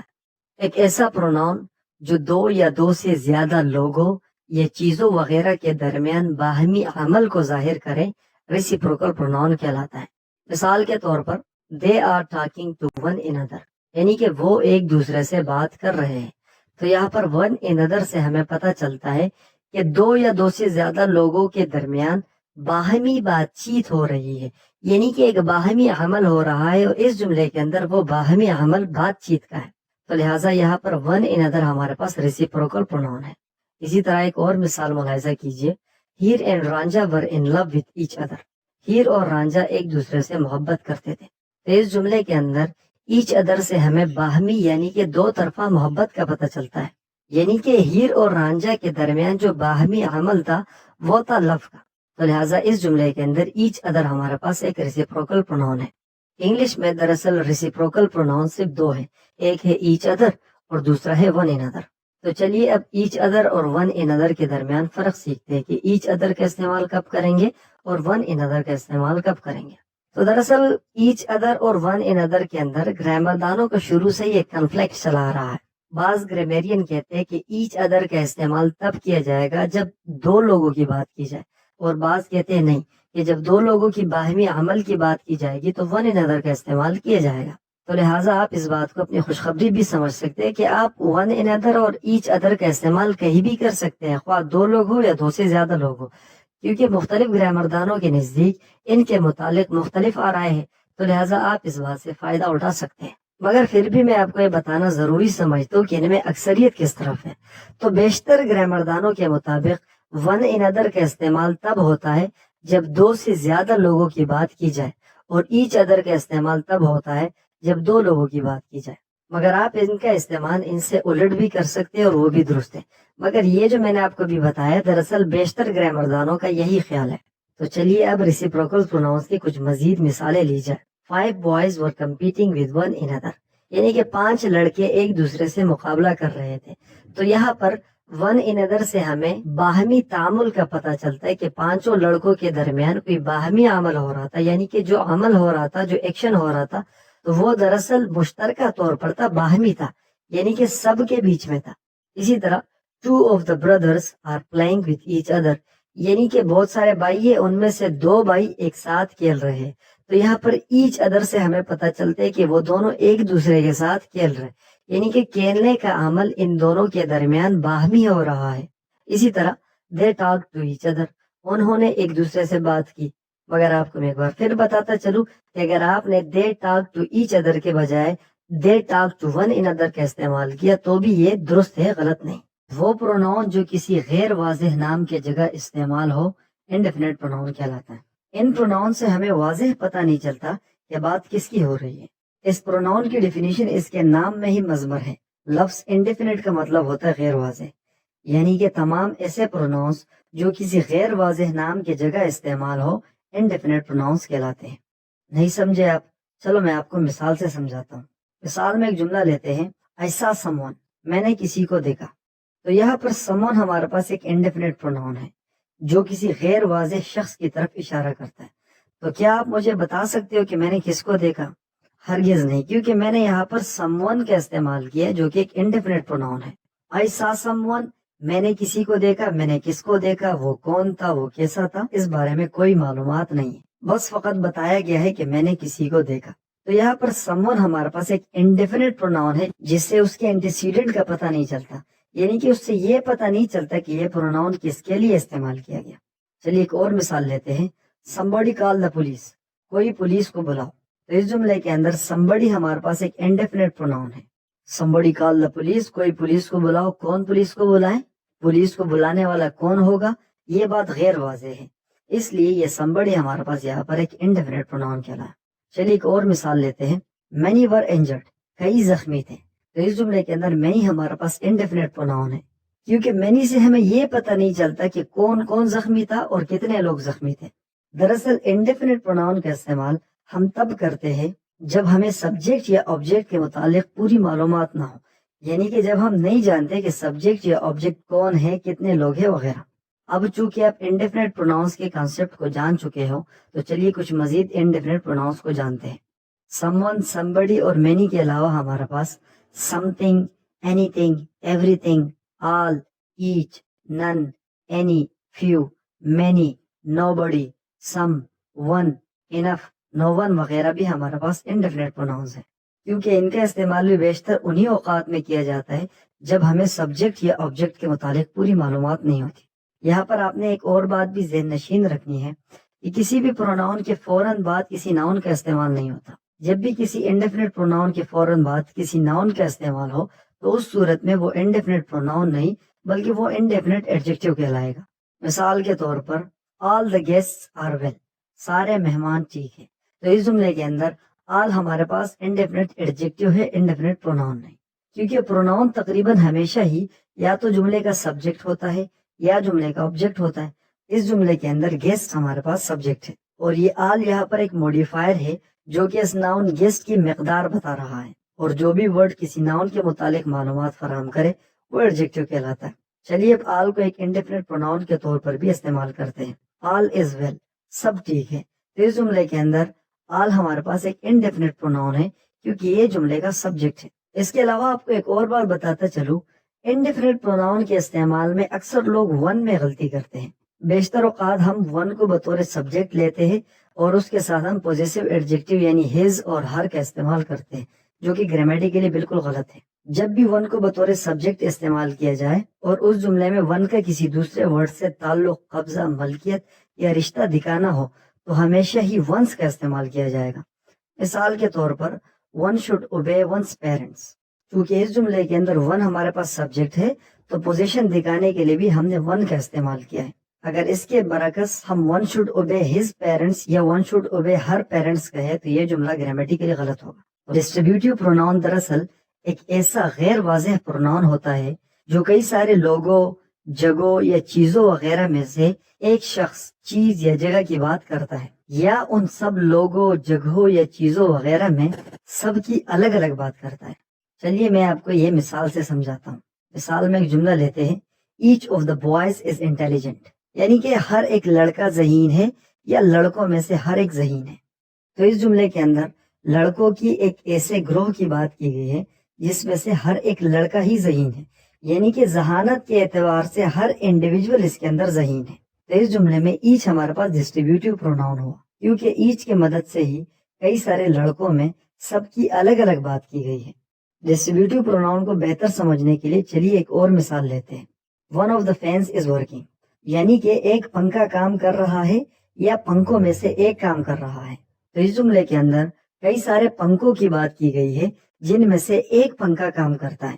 ایک ایسا پروناؤن جو دو یا دو سے زیادہ لوگوں یا چیزوں وغیرہ کے درمیان باہمی عمل کو ظاہر کرے ریسیپروکل پروناؤن کہلاتا ہے. مثال کے طور پر they are talking to one another، یعنی کہ وہ ایک دوسرے سے بات کر رہے ہیں. تو یہاں پر one another سے ہمیں پتہ چلتا ہے کہ دو یا دو سے زیادہ لوگوں کے درمیان باہمی بات چیت ہو رہی ہے، یعنی کہ ایک باہمی عمل ہو رہا ہے، اور اس جملے کے اندر وہ باہمی عمل بات چیت کا ہے. تو لہٰذا یہاں پر one another ہمارے پاس ریسیپروکل پروناؤن ہے. اسی طرح ایک اور مثال ملاحظہ کیجیے، Heer and Ranjha were in love with each other. Heer اور رانجھا ایک دوسرے سے محبت کرتے تھے. تو اس جملے کے اندر ایچ ادر سے ہمیں باہمی یعنی کہ دو طرفہ محبت کا پتہ چلتا ہے، یعنی کہ ہیر اور رانجھا کے درمیان جو باہمی عمل تھا وہ تھا لو کا. تو لہٰذا اس جملے کے اندر ایچ ادر ہمارے پاس ایک ریسیپروکل پروناؤن ہے. انگلش میں دراصل ریسیپروکل پروناؤن صرف دو ہے، ایک ہے ایچ ادر اور دوسرا ہے ون ان ادر. تو چلیے اب ایچ ادر اور ون ان ادر کے درمیان فرق سیکھتے ہیں کہ ایچ ادر کا استعمال کب کریں گے اور ون ان ادر کا استعمال کب کریں گے. تو دراصل ایچ ادر اور ون ان ادر کے اندر گرامر دانوں کا شروع سے ہی ایک کنفلکٹ چلا رہا ہے. بعض گرامیرین کہتے ہیں کہ ایچ ادر کا استعمال تب کیا جائے گا جب دو لوگوں کی بات کی جائے، اور بعض کہتے ہیں نہیں، کہ جب دو لوگوں کی باہمی عمل کی بات کی جائے گی تو ون ان ادر کا استعمال کیا جائے گا. تو لہٰذا آپ اس بات کو اپنی خوشخبری بھی سمجھ سکتے ہیں کہ آپ ون ان ادر اور ایچ ادر کا استعمال کہیں بھی کر سکتے ہیں، خواہ دو لوگ ہو یا دو سے زیادہ لوگ ہو، کیونکہ مختلف گرامر دانوں کے نزدیک ان کے متعلق مختلف آرائے ہیں. تو لہٰذا آپ اس بات سے فائدہ اٹھا سکتے ہیں. مگر پھر بھی میں آپ کو یہ بتانا ضروری سمجھتا ہوں کہ ان میں اکثریت کس طرف ہے. تو بیشتر گرامر دانوں کے مطابق ون ان ادر کا استعمال تب ہوتا ہے جب دو سے زیادہ لوگوں کی بات کی جائے، اور ایچ ادر کا استعمال تب ہوتا ہے جب دو لوگوں کی بات کی جائے. مگر آپ ان کا استعمال ان سے الٹ بھی کر سکتے ہیں اور وہ بھی درست ہے. مگر یہ جو میں نے آپ کو بھی بتایا دراصل بیشتر گرامر دانوں کا یہی خیال ہے. تو چلیے اب ریسیپروکل پروناؤنس کی کچھ مزید مثالیں لی جائے. 5 boys were competing with one another. یعنی کہ 5 لڑکے ایک دوسرے سے مقابلہ کر رہے تھے. تو یہاں پر ون انادر سے ہمیں باہمی تعامل کا پتہ چلتا ہے کہ 5 لڑکوں کے درمیان کوئی باہمی عمل ہو رہا تھا. یعنی کہ جو عمل ہو رہا تھا, جو ایکشن ہو رہا تھا, تو وہ دراصل مشترکہ طور پر تھا, باہمی تھا, یعنی کہ سب کے بیچ میں تھا. اسی طرح 2 of the brothers are playing with each other. یعنی کہ بہت سارے بھائی ہیں, ان میں سے 2 بھائی ایک ساتھ کھیل رہے ہیں. تو یہاں پر ایچ ادر سے ہمیں پتہ چلتا ہے کہ وہ دونوں ایک دوسرے کے ساتھ کھیل رہے ہیں, یعنی کہ کھیلنے کا عمل ان دونوں کے درمیان باہمی ہو رہا ہے. اسی طرح they talked to each other. انہوں نے ایک دوسرے سے بات کی. مگر آپ کو میں ایک بار پھر بتاتا چلوں کہ اگر آپ نے they talked to each other کے بجائے they talked to one another کا استعمال کیا تو بھی یہ درست ہے, غلط نہیں. وہ پروناؤن جو کسی غیر واضح نام کے جگہ استعمال ہو انڈیفینٹ پروناؤن کہلاتا ہے. ان پروناؤن سے ہمیں واضح پتہ نہیں چلتا کہ بات کس کی ہو رہی ہے. اس پروناؤن کی ڈیفینیشن اس کے نام میں ہی مضمر ہے. لفظ انڈیفینٹ کا مطلب ہوتا ہے غیر واضح, یعنی کہ تمام ایسے پروناؤنس جو کسی غیر واضح نام کی جگہ استعمال ہو انڈیفینٹ پروناؤنس کہلاتے ہیں. نہیں سمجھے آپ؟ چلو میں آپ کو مثال سے سمجھاتا ہوں. مثال میں ایک جملہ لیتے ہیں, I saw someone. میں نے کسی کو دیکھا. تو یہاں پر someone ہمارے پاس ایک انڈیفینٹ پروناؤن ہے جو کسی غیر واضح شخص کی طرف اشارہ کرتا ہے. تو کیا آپ مجھے بتا سکتے ہو کہ میں نے کس کو دیکھا؟ ہرگز نہیں, کیونکہ میں نے یہاں پر someone کا استعمال کیا جو کہ ایک انڈیفینٹ پروناؤن ہے. I saw someone, میں نے کسی کو دیکھا. میں نے کس کو دیکھا, وہ کون تھا, وہ کیسا تھا, اس بارے میں کوئی معلومات نہیں ہے, بس فقط بتایا گیا ہے کہ میں نے کسی کو دیکھا. تو یہاں پر someone ہمارے پاس ایک انڈیفینٹ پروناؤن ہے جس سے اس کے اینٹیسیڈنٹ کا پتہ نہیں چلتا, یعنی کہ اس سے یہ پتہ نہیں چلتا کہ یہ پروناؤن کس کے لیے استعمال کیا گیا. چلیے ایک اور مثال لیتے ہیں. somebody call the police. کوئی پولیس کو بلاؤ. تو اس جملے کے اندر somebody ہمارے پاس ایک انڈیفینٹ پروناؤن ہے. somebody call the police, کوئی پولیس کو بلاؤ. کون پولیس کو بلائے؟ پولیس کو بلانے والا کون ہوگا, یہ بات غیر واضح ہے, اس لیے یہ somebody ہمارے پاس یہاں پر ایک انڈیفینٹ پروناؤن کہلاتا ہے. چلیے ایک اور مثال لیتے ہیں. many were injured. کئی زخمی تھے. تو اس جملے کے اندر many ہمارے پاس انڈیفینٹ پروناؤن ہے, کیونکہ many سے ہمیں یہ پتہ نہیں چلتا کہ کون کون زخمی تھا اور کتنے لوگ زخمی تھے. دراصل انڈیفینٹ پروناؤن کا استعمال ہم تب کرتے ہیں جب ہمیں سبجیکٹ یا آبجیکٹ کے متعلق پوری معلومات نہ ہو, یعنی کہ جب ہم نہیں جانتے کہ سبجیکٹ یا آبجیکٹ کون ہے, کتنے لوگ ہیں وغیرہ. اب چونکہ آپ انڈیفینٹ پروناؤنس کے کانسیپٹ کو جان چکے ہو تو چلیے کچھ مزید انڈیفینٹ پروناؤنس کو جانتے ہیں. someone, somebody اور many کے علاوہ ہمارے پاس something, anything, everything, all, each, none, any, few, many, nobody, some, one, enough, no one وغیرہ بھی ہمارے پاس انڈیفینٹ پروناؤنس ہیں, کیونکہ ان کا استعمال بھی بیشتر انہی اوقات میں کیا جاتا ہے جب ہمیں سبجیکٹ یا آبجیکٹ کے متعلق پوری معلومات نہیں ہوتی. یہاں پر آپ نے ایک اور بات بھی ذہن نشین رکھنی ہے کہ کسی بھی پروناؤن کے فوراً بعد کسی ناؤن کا استعمال نہیں ہوتا. جب بھی کسی انڈیفینٹ پروناؤن کے فوراً بعد کسی ناؤن کا استعمال ہو تو اس صورت میں وہ انڈیفینٹ پروناؤن نہیں بلکہ وہ انڈیفینٹ ایڈجیکٹیو کہلائے گا. مثال کے طور پر all the guests are well. سارے مہمان ٹھیک ہیں. تو اس جملے کے اندر all ہمارے پاس انڈیفینٹ ایڈجیکٹیو ہے, انڈیفینٹ پروناؤن نہیں, کیونکہ پروناؤن تقریباً ہمیشہ ہی یا تو جملے کا سبجیکٹ ہوتا ہے یا جملے کا آبجیکٹ ہوتا ہے. اس جملے کے اندر گیسٹ ہمارے پاس سبجیکٹ ہے اور یہ آل یہاں پر ایک موڈیفائر ہے جو کہ اس ناؤن گیسٹ کی مقدار بتا رہا ہے, اور جو بھی ورڈ کسی ناؤن کے متعلق معلومات فراہم کرے وہ ایڈجیکٹیو کہلاتا ہے. چلیے اب آل کو ایک انڈیفینٹ پروناؤن کے طور پر بھی استعمال کرتے ہیں. آل از ویل, سب ٹھیک ہے. تو اس جملے کے اندر آل ہمارے پاس ایک انڈیفینٹ پروناؤن ہے کیونکہ یہ جملے کا سبجیکٹ ہے. اس کے علاوہ آپ کو ایک اور بات بتاتا چلوں, انڈیفینٹ پروناؤن کے استعمال میں اکثر لوگ ون میں غلطی کرتے ہیں. بیشتر اوقات ہم ون کو بطور سبجیکٹ لیتے ہیں اور اس کے ساتھ ہم پوزیسو ایڈجیکٹیو یعنی ہز اور ہر کا استعمال کرتے ہیں, جو کہ گرامیٹیکلی بالکل غلط ہے. جب بھی ون کو بطور سبجیکٹ استعمال کیا جائے اور اس جملے میں ون کا کسی دوسرے ورڈ سے تعلق, قبضہ, ملکیت یا رشتہ دکھانا ہو تو ہمیشہ ہی ونس کا استعمال کیا جائے گا. مثال کے طور پر one should obey one's parents. چونکہ اس جملے کے اندر ون ہمارے پاس سبجیکٹ ہے تو پوزیشن دکھانے کے لیے بھی ہم نے ون کا استعمال کیا ہے. اگر اس کے برعکس ہم one should obey his parents یا one should obey her parents کہے تو یہ جملہ گرامیٹیکلی غلط ہوگا. ڈسٹریبیوٹیو پروناؤن دراصل ایک ایسا غیر واضح پروناؤن ہوتا ہے جو کئی سارے لوگوں، جگہوں یا چیزوں وغیرہ میں سے ایک شخص، چیز یا جگہ کی بات کرتا ہے، یا ان سب لوگوں، جگہوں یا چیزوں وغیرہ میں سب کی الگ الگ بات کرتا ہے۔ چلیے میں آپ کو یہ مثال سے سمجھاتا ہوں۔ مثال میں ایک جملہ لیتے ہیں، each of the boys is intelligent, یعنی کہ ہر ایک لڑکا ذہین ہے یا لڑکوں میں سے ہر ایک ذہین ہے۔ تو اس جملے کے اندر لڑکوں کی ایک ایسے گروہ کی بات کی گئی ہے جس میں سے ہر ایک لڑکا ہی ذہین ہے، یعنی کہ ذہانت کے اعتبار سے ہر انڈیویجول اس کے اندر ذہین ہے۔ تو اس جملے میں ایچ ہمارے پاس ڈسٹریبیوٹیو پروناؤن ہوا، کیونکہ ایچ کی مدد سے ہی کئی سارے لڑکوں میں سب کی الگ الگ بات کی گئی ہے۔ ڈسٹریبیوٹیو پروناؤن کو بہتر سمجھنے کے لیے چلیے ایک اور مثال لیتے ہیں۔ One of the fans is working, یعنی کہ ایک پنکھا کام کر رہا ہے یا پنکھوں میں سے ایک کام کر رہا ہے۔ تو اس جملے کے اندر کئی سارے پنکھوں کی بات کی گئی ہے جن میں سے ایک پنکھا کام کرتا ہے۔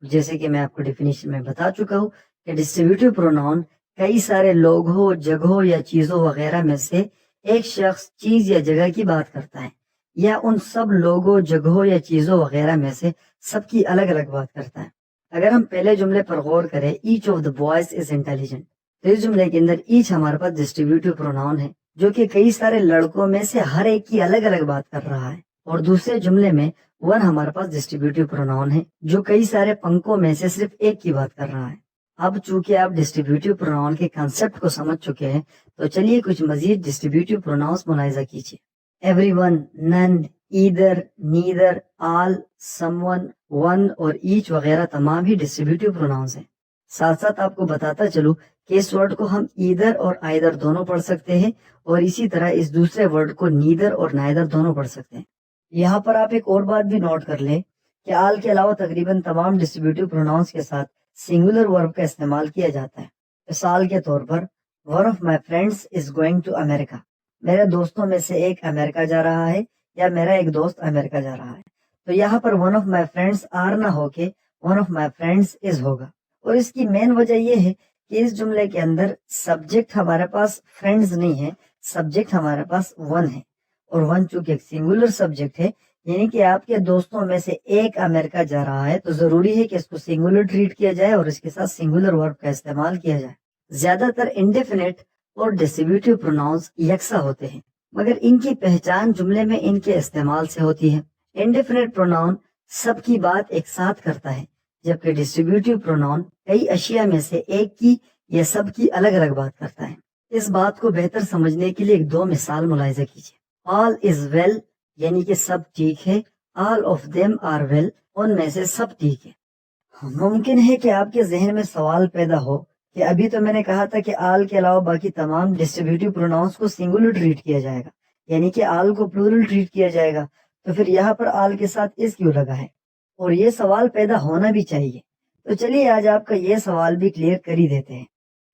جیسے کہ میں آپ کو ڈیفینیشن میں بتا چکا ہوں کہ ڈسٹریبیوٹیو پروناؤن کئی سارے لوگوں، جگہوں یا چیزوں وغیرہ میں سے ایک شخص، چیز یا جگہ کی بات کرتا ہے، یا ان سب لوگوں، جگہوں یا چیزوں وغیرہ میں سے سب کی الگ الگ بات کرتا ہے۔ اگر ہم پہلے جملے پر غور کریں، each of the boys is intelligent, تو اس جملے کے اندر ایچ ہمارے پاس ڈسٹریبیوٹیو پروناؤن ہے جو کہ کئی سارے لڑکوں میں سے ہر ایک کی الگ الگ بات کر رہا ہے، اور دوسرے جملے میں ون ہمارے پاس ڈسٹریبیوٹیو پروناؤن ہے جو کئی سارے پنکھوں میں سے صرف ایک کی بات کر رہا ہے۔ اب چونکہ آپ ڈسٹریبیوٹیو پروناؤن کے کنسپٹ کو سمجھ چکے ہیں تو چلیے کچھ مزید ڈسٹریبیوٹیو پروناؤنس ملاحظہ کیجیے۔ ایوری ون، نن، ایدر، نیدر، آل، سم ون، ون اور ایچ وغیرہ تمام ہی ڈسٹریبیوٹیو پروناؤنس ہیں۔ ساتھ ساتھ آپ کو بتاتا چلوں کہ اس ورڈ کو ہم ایدر اور آئدر دونوں پڑھ سکتے ہیں، اور اسی طرح اس دوسرے ورڈ کو نیدر اور نائدر دونوں پڑھ سکتے ہیں۔ یہاں پر آپ ایک اور بات بھی نوٹ کر لیں کہ آل کے علاوہ تقریباً تمام ڈسٹریبیوٹیو پروناؤنس کے ساتھ سنگولر ورب کا استعمال کیا جاتا ہے۔ مثال کے طور پر one of my friends is going to America, میرے دوستوں میں سے ایک امریکہ جا رہا ہے، یا میرا ایک دوست امریکہ جا رہا ہے۔ تو یہاں پر one of my friends are نہ ہو کے one of my friends is ہوگا، اور اس کی مین وجہ یہ ہے کہ اس جملے کے اندر سبجیکٹ ہمارے پاس فرینڈز نہیں ہے، سبجیکٹ ہمارے پاس ون ہے، اور ون چونکہ ایک سنگولر سبجیکٹ ہے، یعنی کہ آپ کے دوستوں میں سے ایک امریکہ جا رہا ہے، تو ضروری ہے کہ اس کو سنگولر ٹریٹ کیا جائے اور اس کے ساتھ سنگولر ورب کا استعمال کیا جائے۔ زیادہ تر انڈیفینٹ اور ڈسٹریبیوٹیو پروناؤنس یکساں ہوتے ہیں، مگر ان کی پہچان جملے میں ان کے استعمال سے ہوتی ہے۔ انڈیفینٹ پروناؤن سب کی بات ایک ساتھ کرتا ہے، جبکہ ڈسٹریبیوٹیو پروناؤن کئی اشیاء میں سے ایک کی یا سب کی الگ الگ بات کرتا ہے۔ اس بات کو بہتر سمجھنے کے لیے ایک دو مثال ملاحظہ کیجیے۔ آل از ویل، یعنی کہ سب ٹھیک ہے، all of them are well, ان میں سے سب ٹھیک ہے۔ ممکن ہے کہ آپ کے ذہن میں سوال پیدا ہو کہ ابھی تو میں نے کہا تھا کہ آل کے علاوہ باقی تمام ڈسٹریبیوٹیو پروناؤنس کو سنگولر ٹریٹ کیا جائے گا، یعنی کہ آل کو پلورل ٹریٹ کیا جائے گا، تو پھر یہاں پر آل کے ساتھ اس کیوں لگا ہے؟ اور یہ سوال پیدا ہونا بھی چاہیے۔ تو چلیے آج آپ کا یہ سوال بھی کلیئر کر ہی دیتے ہیں۔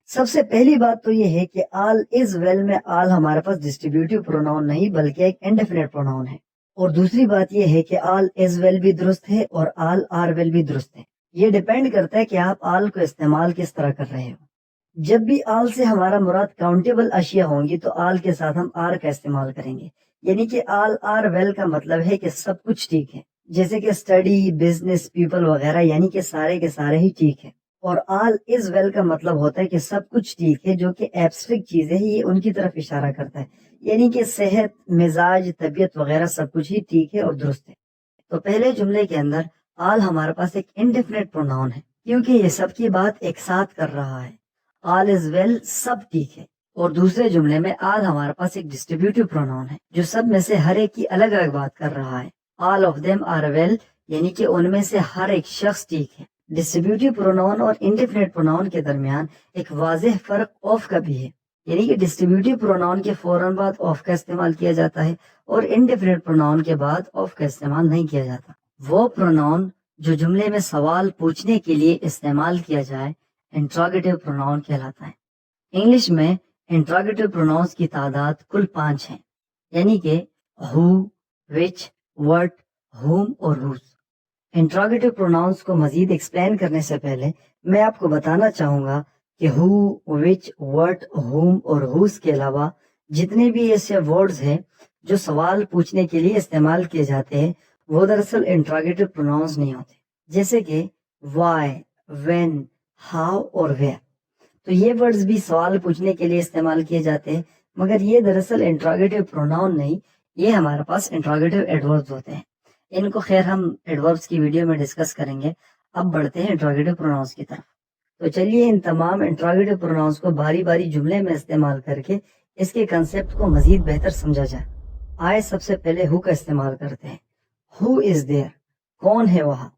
سب سے پہلی بات تو یہ ہے کہ آل از ویل میں آل ہمارے پاس ڈسٹریبیوٹیو پروناؤن نہیں بلکہ ایک انڈیفینٹ پروناؤن ہے، اور دوسری بات یہ ہے کہ آل از ویل بھی درست ہے اور آل آر ویل بھی درست ہے۔ یہ ڈیپینڈ کرتا ہے کہ آپ آل کو استعمال کس طرح کر رہے ہو۔ جب بھی آل سے ہمارا مراد کاؤنٹیبل اشیاء ہوں گی تو آل کے ساتھ ہم آر کا استعمال کریں گے، یعنی کہ آل آر ویل کا مطلب ہے کہ سب کچھ ٹھیک ہے، جیسے کہ اسٹڈی، بزنس، پیپل وغیرہ، یعنی کہ سارے کے سارے ہی ٹھیک ہے۔ اور آل از ویل کا مطلب ہوتا ہے کہ سب کچھ ٹھیک ہے، جو کہ ایبسٹریکٹ چیزیں ہیں، یہ ان کی طرف اشارہ کرتا ہے، یعنی کہ صحت، مزاج، طبیعت وغیرہ سب کچھ ہی ٹھیک ہے اور درست ہے۔ تو پہلے جملے کے اندر آل ہمارے پاس ایک انڈیفینٹ پروناؤن ہے کیونکہ یہ سب کی بات ایک ساتھ کر رہا ہے، آل از ویل، سب ٹھیک ہے۔ اور دوسرے جملے میں آل ہمارے پاس ایک ڈسٹریبیوٹیو پروناؤن ہے جو سب میں سے ہر ایک کی الگ الگ بات کر رہا ہے، all of them are well, یعنی کہ ان میں سے ہر ایک شخص ٹھیک ہے۔ ڈسٹریبیوٹیو پروناؤن اور انڈیفینٹ پروناؤن کے درمیان ایک واضح فرق آف کا بھی ہے، یعنی کہ ڈسٹریبیوٹیو پروناؤن کے فوراً بعد آف کا استعمال کیا جاتا ہے اور انڈیفینٹ پروناؤن کے بعد آف کا استعمال نہیں کیا جاتا۔ وہ پروناؤن جو جملے میں سوال پوچھنے کے لیے استعمال کیا جائے انٹراگیٹو پروناؤن کہلاتا ہے۔ انگلش میں انٹراگیٹو پروناؤنس کی تعداد کل 5 ہیں، یعنی کہ ہو، وچ، وٹ، ہوم اور ہوز۔ انٹراگیٹو پروناؤنس کو مزید ایکسپلین کرنے سے پہلے میں آپ کو بتانا چاہوں گا کہ ہو، وچ، وٹ، ہوم اور ہوز کے علاوہ جتنے بھی ایسے ورڈز ہیں جو سوال پوچھنے کے لیے استعمال کیے جاتے ہیں وہ دراصل انٹراگیٹو پروناؤنس نہیں ہوتے، جیسے کہ وائی، وین، ہاؤ اور ویئر. تو یہ ورڈز بھی سوال پوچھنے کے لیے استعمال کیے جاتے ہیں، مگر یہ دراصل انٹراگیٹو پروناؤن نہیں، یہ ہمارے پاس انٹراگیٹو ایڈوربز ہوتے ہیں. ان کو خیر ہم ایڈوربز کی ویڈیو میں ڈسکس کریں گے. اب بڑھتے ہیں انٹراگیٹو پروناؤنس کی طرف. تو چلیے ان تمام انٹراگیٹو پروناؤنس کو باری باری جملے میں استعمال کر کے اس کے کنسیپٹ کو مزید بہتر سمجھا جائے. آئے سب سے پہلے ہو کا استعمال کرتے ہیں. ہو از دیئر، کون ہے وہاں.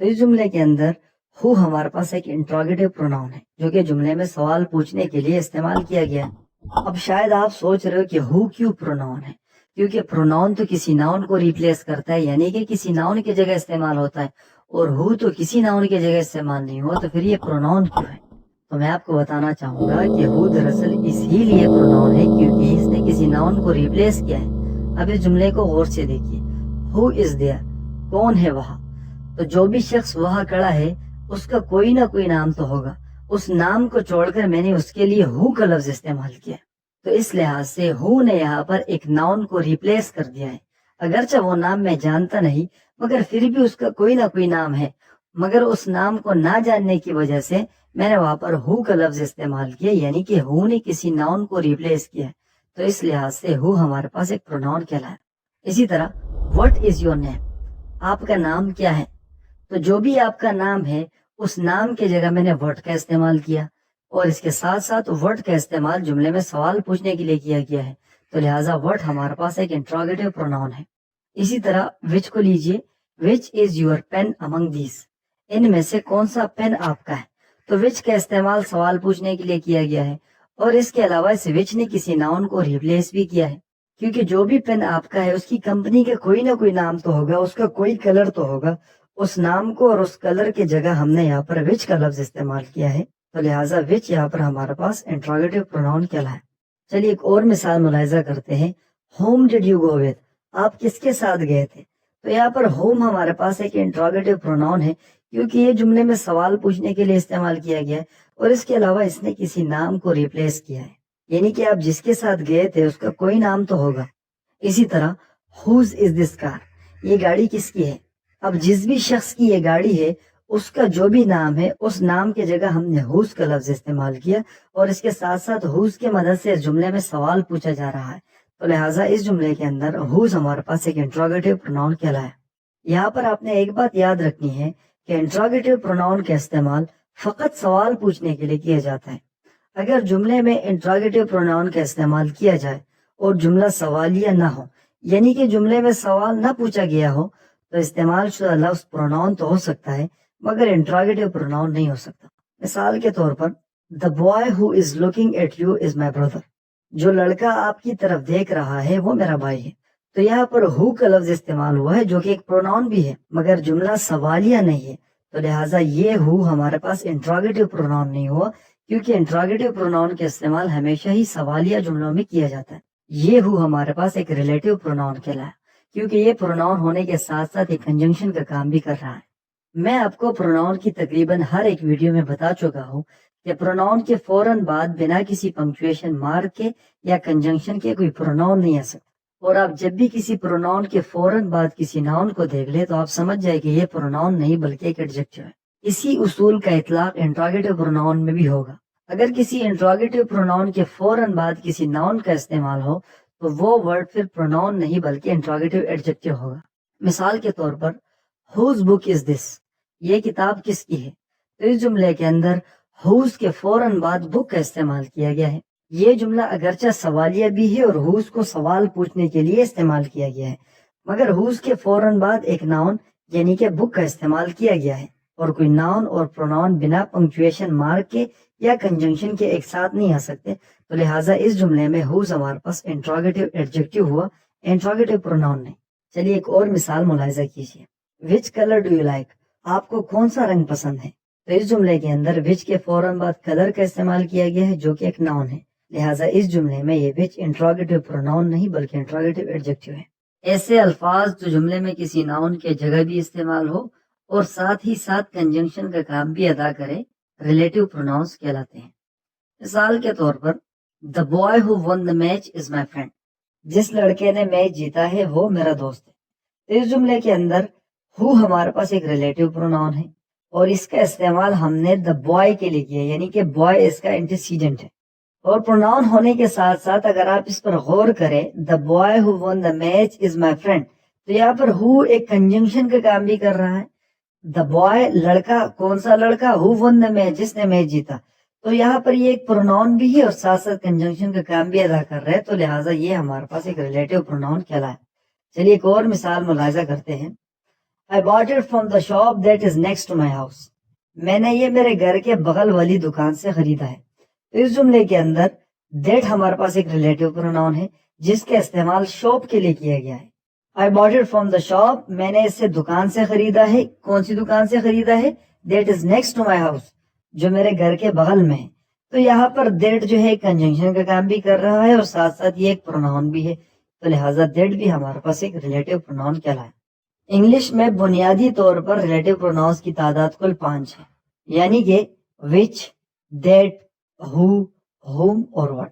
تو اس جملے کے اندر ہو ہمارے پاس ایک انٹراگیٹو پروناؤن ہے جو کہ جملے میں سوال پوچھنے کے لیے استعمال کیا گیا. اب شاید آپ سوچ رہے ہو کہ ہو کیوں پروناؤن ہے، کیونکہ پروناؤن تو کسی ناؤن کو ریپلیس کرتا ہے، یعنی کہ کسی ناؤن کی جگہ استعمال ہوتا ہے، اور ہو تو کسی ناؤن کی جگہ استعمال نہیں ہوا، تو پھر یہ پروناؤن کیوں ہے. تو میں آپ کو بتانا چاہوں گا کہ ہو دراصل اسی لیے پروناؤن ہے کیونکہ اس نے کسی ناؤن کو ریپلیس کیا ہے. اب اس جملے کو غور سے دیکھیے. ہو از دیئر، کون ہے وہاں. تو جو بھی شخص وہاں کھڑا ہے اس کا کوئی نہ کوئی نام تو ہوگا. اس نام کو چھوڑ کر میں نے اس کے لیے ہو کا لفظ استعمال کیا. تو اس لحاظ سے ہو نے یہاں پر ایک ناؤن کو ریپلیس کر دیا ہے. اگرچہ وہ نام میں جانتا نہیں مگر پھر بھی اس کا کوئی نہ کوئی نام ہے، مگر اس نام کو نہ جاننے کی وجہ سے میں نے وہاں پر ہو کا لفظ استعمال کیا، یعنی کہ ہو نے کسی ناؤن کو ریپلیس کیا. تو اس لحاظ سے ہو ہمارے پاس ایک پروناؤن کہلایا. اسی طرح واٹ از یور نیم، آپ کا نام کیا ہے. تو جو بھی آپ کا نام ہے اس نام کی جگہ میں نے وٹ کا استعمال کیا، اور اس کے ساتھ ساتھ وٹ کا استعمال جملے میں سوال پوچھنے کے لیے کیا گیا ہے. تو لہٰذا وٹ ہمارے پاس ایک انٹراگیٹو پروناؤن ہے. اسی طرح وچ کو لیجئے. Which is your pen among these, ان میں سے کون سا پین آپ کا ہے. تو وچ کا استعمال سوال پوچھنے کے لیے کیا گیا ہے، اور اس کے علاوہ اس وچ نے کسی ناؤن کو ریپلیس بھی کیا ہے، کیونکہ جو بھی پین آپ کا ہے اس کی کمپنی کا کوئی نہ کوئی نام تو ہوگا، اس کا کوئی کلر تو ہوگا. اس نام کو اور اس کلر کی جگہ ہم نے یہاں پر وچ کا لفظ استعمال کیا ہے. تو لہٰذا وچ یہاں پر ہمارے پاس انٹراگیٹو پروناؤن کہلایا ہے. چلیے ایک اور مثال ملاحظہ کرتے ہیں. Home did you go with, آپ کس کے ساتھ گئے تھے. تو یہاں پر ہوم ہمارے پاس ایک انٹراگیٹو پروناؤن ہے کیونکہ یہ جملے میں سوال پوچھنے کے لیے استعمال کیا گیا ہے، اور اس کے علاوہ اس نے کسی نام کو ریپلیس کیا ہے، یعنی کہ آپ جس کے ساتھ گئے تھے اس کا کوئی نام تو ہوگا. اسی طرح ہوز از دس کار، یہ گاڑی کس کی ہے. اب جس بھی شخص کی یہ گاڑی ہے اس کا جو بھی نام ہے اس نام کی جگہ ہم نے ہوز کا لفظ استعمال کیا، اور اس کے ساتھ ساتھ ہوز کی مدد سے اس جملے میں سوال پوچھا جا رہا ہے. تو لہٰذا اس جملے کے اندر ہوز ہمارے پاس ایک انٹراگیٹو پروناؤن کہلایا ہے. یہاں پر آپ نے ایک بات یاد رکھنی ہے کہ انٹراگیٹو پروناؤن کا استعمال فقط سوال پوچھنے کے لیے کیا جاتا ہے. اگر جملے میں انٹراگیٹو پروناؤن کا استعمال کیا جائے اور جملہ سوالیہ نہ ہو، یعنی کہ جملے میں سوال نہ پوچھا گیا ہو، تو استعمال شدہ لفظ پروناؤن تو ہو سکتا ہے مگر انٹراگیٹو پروناؤن نہیں ہو سکتا. مثال کے طور پر the boy who is looking at you is my brother، جو لڑکا آپ کی طرف دیکھ رہا ہے وہ میرا بھائی ہے. تو یہاں پر ہو کا لفظ استعمال ہوا ہے جو کہ ایک پروناؤن بھی ہے مگر جملہ سوالیہ نہیں ہے. تو لہٰذا یہ ہو ہمارے پاس انٹراگیٹو پروناؤن نہیں ہوا کیونکہ انٹراگیٹو پروناؤن کا استعمال ہمیشہ ہی سوالیہ جملوں میں کیا جاتا ہے. یہ ہو ہمارے پاس ایک ریلیٹو پروناؤن کہلایا کیونکہ یہ پروناؤن ہونے کے ساتھ ساتھ ایک کنجنکشن کا کام بھی کر رہا ہے. میں آپ کو پروناؤن کی تقریباً ہر ایک ویڈیو میں بتا چکا ہوں کہ پروناؤن کے فوراً بعد بنا کسی پنکچویشن مارک کے یا کنجنکشن کے کوئی پروناؤن نہیں آ سکتا. اور آپ جب بھی کسی پروناؤن کے فوراً بعد کسی ناؤن کو دیکھ لیں تو آپ سمجھ جائے کہ یہ پروناؤن نہیں بلکہ ایک ایڈجیکٹو ہے. اسی اصول کا اطلاق انٹراگیٹو پروناؤن میں بھی ہوگا. اگر کسی انٹراگیٹو پروناؤن کے فوراً بعد کسی ناؤن کا استعمال ہو تو وہ ورڈ پھر پروناؤن نہیں بلکہ انٹراگیٹو ایڈجیکٹو ہوگا. مثال کے طور پر ہوز بک از دس، یہ کتاب کس کی ہے. تو اس جملے کے اندر ہوز کے فوراً بعد بک کا استعمال کیا گیا ہے. یہ جملہ اگرچہ سوالیہ بھی ہے اور ہوز کو سوال پوچھنے کے لیے استعمال کیا گیا ہے مگر ہوز کے فوراً بعد ایک ناؤن یعنی کہ بک کا استعمال کیا گیا ہے، اور کوئی ناؤن اور پروناؤن بنا پنکچویشن مارک کے یا کنجنکشن کے ایک ساتھ نہیں آ سکتے. تو لہٰذا اس جملے میں ہوز ہمارے پاس انٹراگیٹو ایڈجیکٹو ہوا، انٹراگیٹو پروناؤن نہیں. چلیے ایک اور مثال ملاحظہ کیجیے. وچ کلر ڈو یو لائک، آپ کو کون سا رنگ پسند ہے. تو اس جملے کے اندر وچ کے فوراً بعد کلر کا استعمال کیا گیا ہے جو کہ ایک ناؤن ہے. لہٰذا اس جملے میں یہ وچ انٹراگیٹو پروناؤن نہیں بلکہ انٹراگیٹو ایڈجیکٹو ہے. ایسے الفاظ جو جملے میں کسی ناؤن کے جگہ بھی استعمال ہو اور ساتھ ہی ساتھ کنجنکشن کا کام بھی ادا کرے ریلیٹو پروناؤنس کہلاتے ہیں. مثال کے طور پر the boy who won the match is my friend، جس لڑکے نے میچ جیتا ہے وہ میرا دوست ہے. تو اس جملے کے اندر ہو ہمارے پاس ایک ریلیٹو پروناؤن ہے اور اس کا استعمال ہم نے دا بوائے کے لیے کیا، یعنی کہ بوائے اس کا انٹیسیڈنٹ ہے. اور پروناؤن ہونے کے ساتھ ساتھ اگر آپ اس پر غور کریں، the boy who one the match is my friend, تو یہاں پر ہو ایک کنجنکشن کا کام بھی کر رہا ہے. دا بوائے لڑکا، کون سا لڑکا؟ ہو ون دا میچ، جس نے میچ جیتا. تو یہاں پر یہ ایک پروناؤن بھی ہے اور ساتھ ساتھ کنجنکشن کا کام بھی ادا کر رہا ہے، تو لہٰذا یہ ہمارے پاس ایک ریلیٹو پروناؤن کہلاتا ہے. چلیے ایک اور مثال ملاحظہ کرتے ہیں. I bought it from the shop that is next to my house. میں نے یہ میرے گھر کے بغل والی دکان سے خریدا ہے. تو اس جملے کے اندر that ہمارے پاس ایک ریلیٹو پروناؤن ہے جس کا استعمال شاپ کے لیے کیا گیا ہے. I bought it from the shop، میں نے اسے دکان سے خریدا ہے. کون سی دکان سے خریدا ہے؟ that is next to my house، جو میرے گھر کے بغل میں ہے. تو یہاں پر that جو ہے کنجنکشن کا کام بھی کر رہا ہے اور ساتھ ساتھ یہ ایک پروناؤن بھی ہے، تو لہٰذا that بھی ہمارے پاس ایک ریلیٹو پروناؤن کہلاتا ہے. انگلش میں بنیادی طور پر ریلیٹو پروناؤنس کی تعداد کل 5 ہے، یعنی کہ وچ، دیٹ، ہو، ہوم اور وٹ.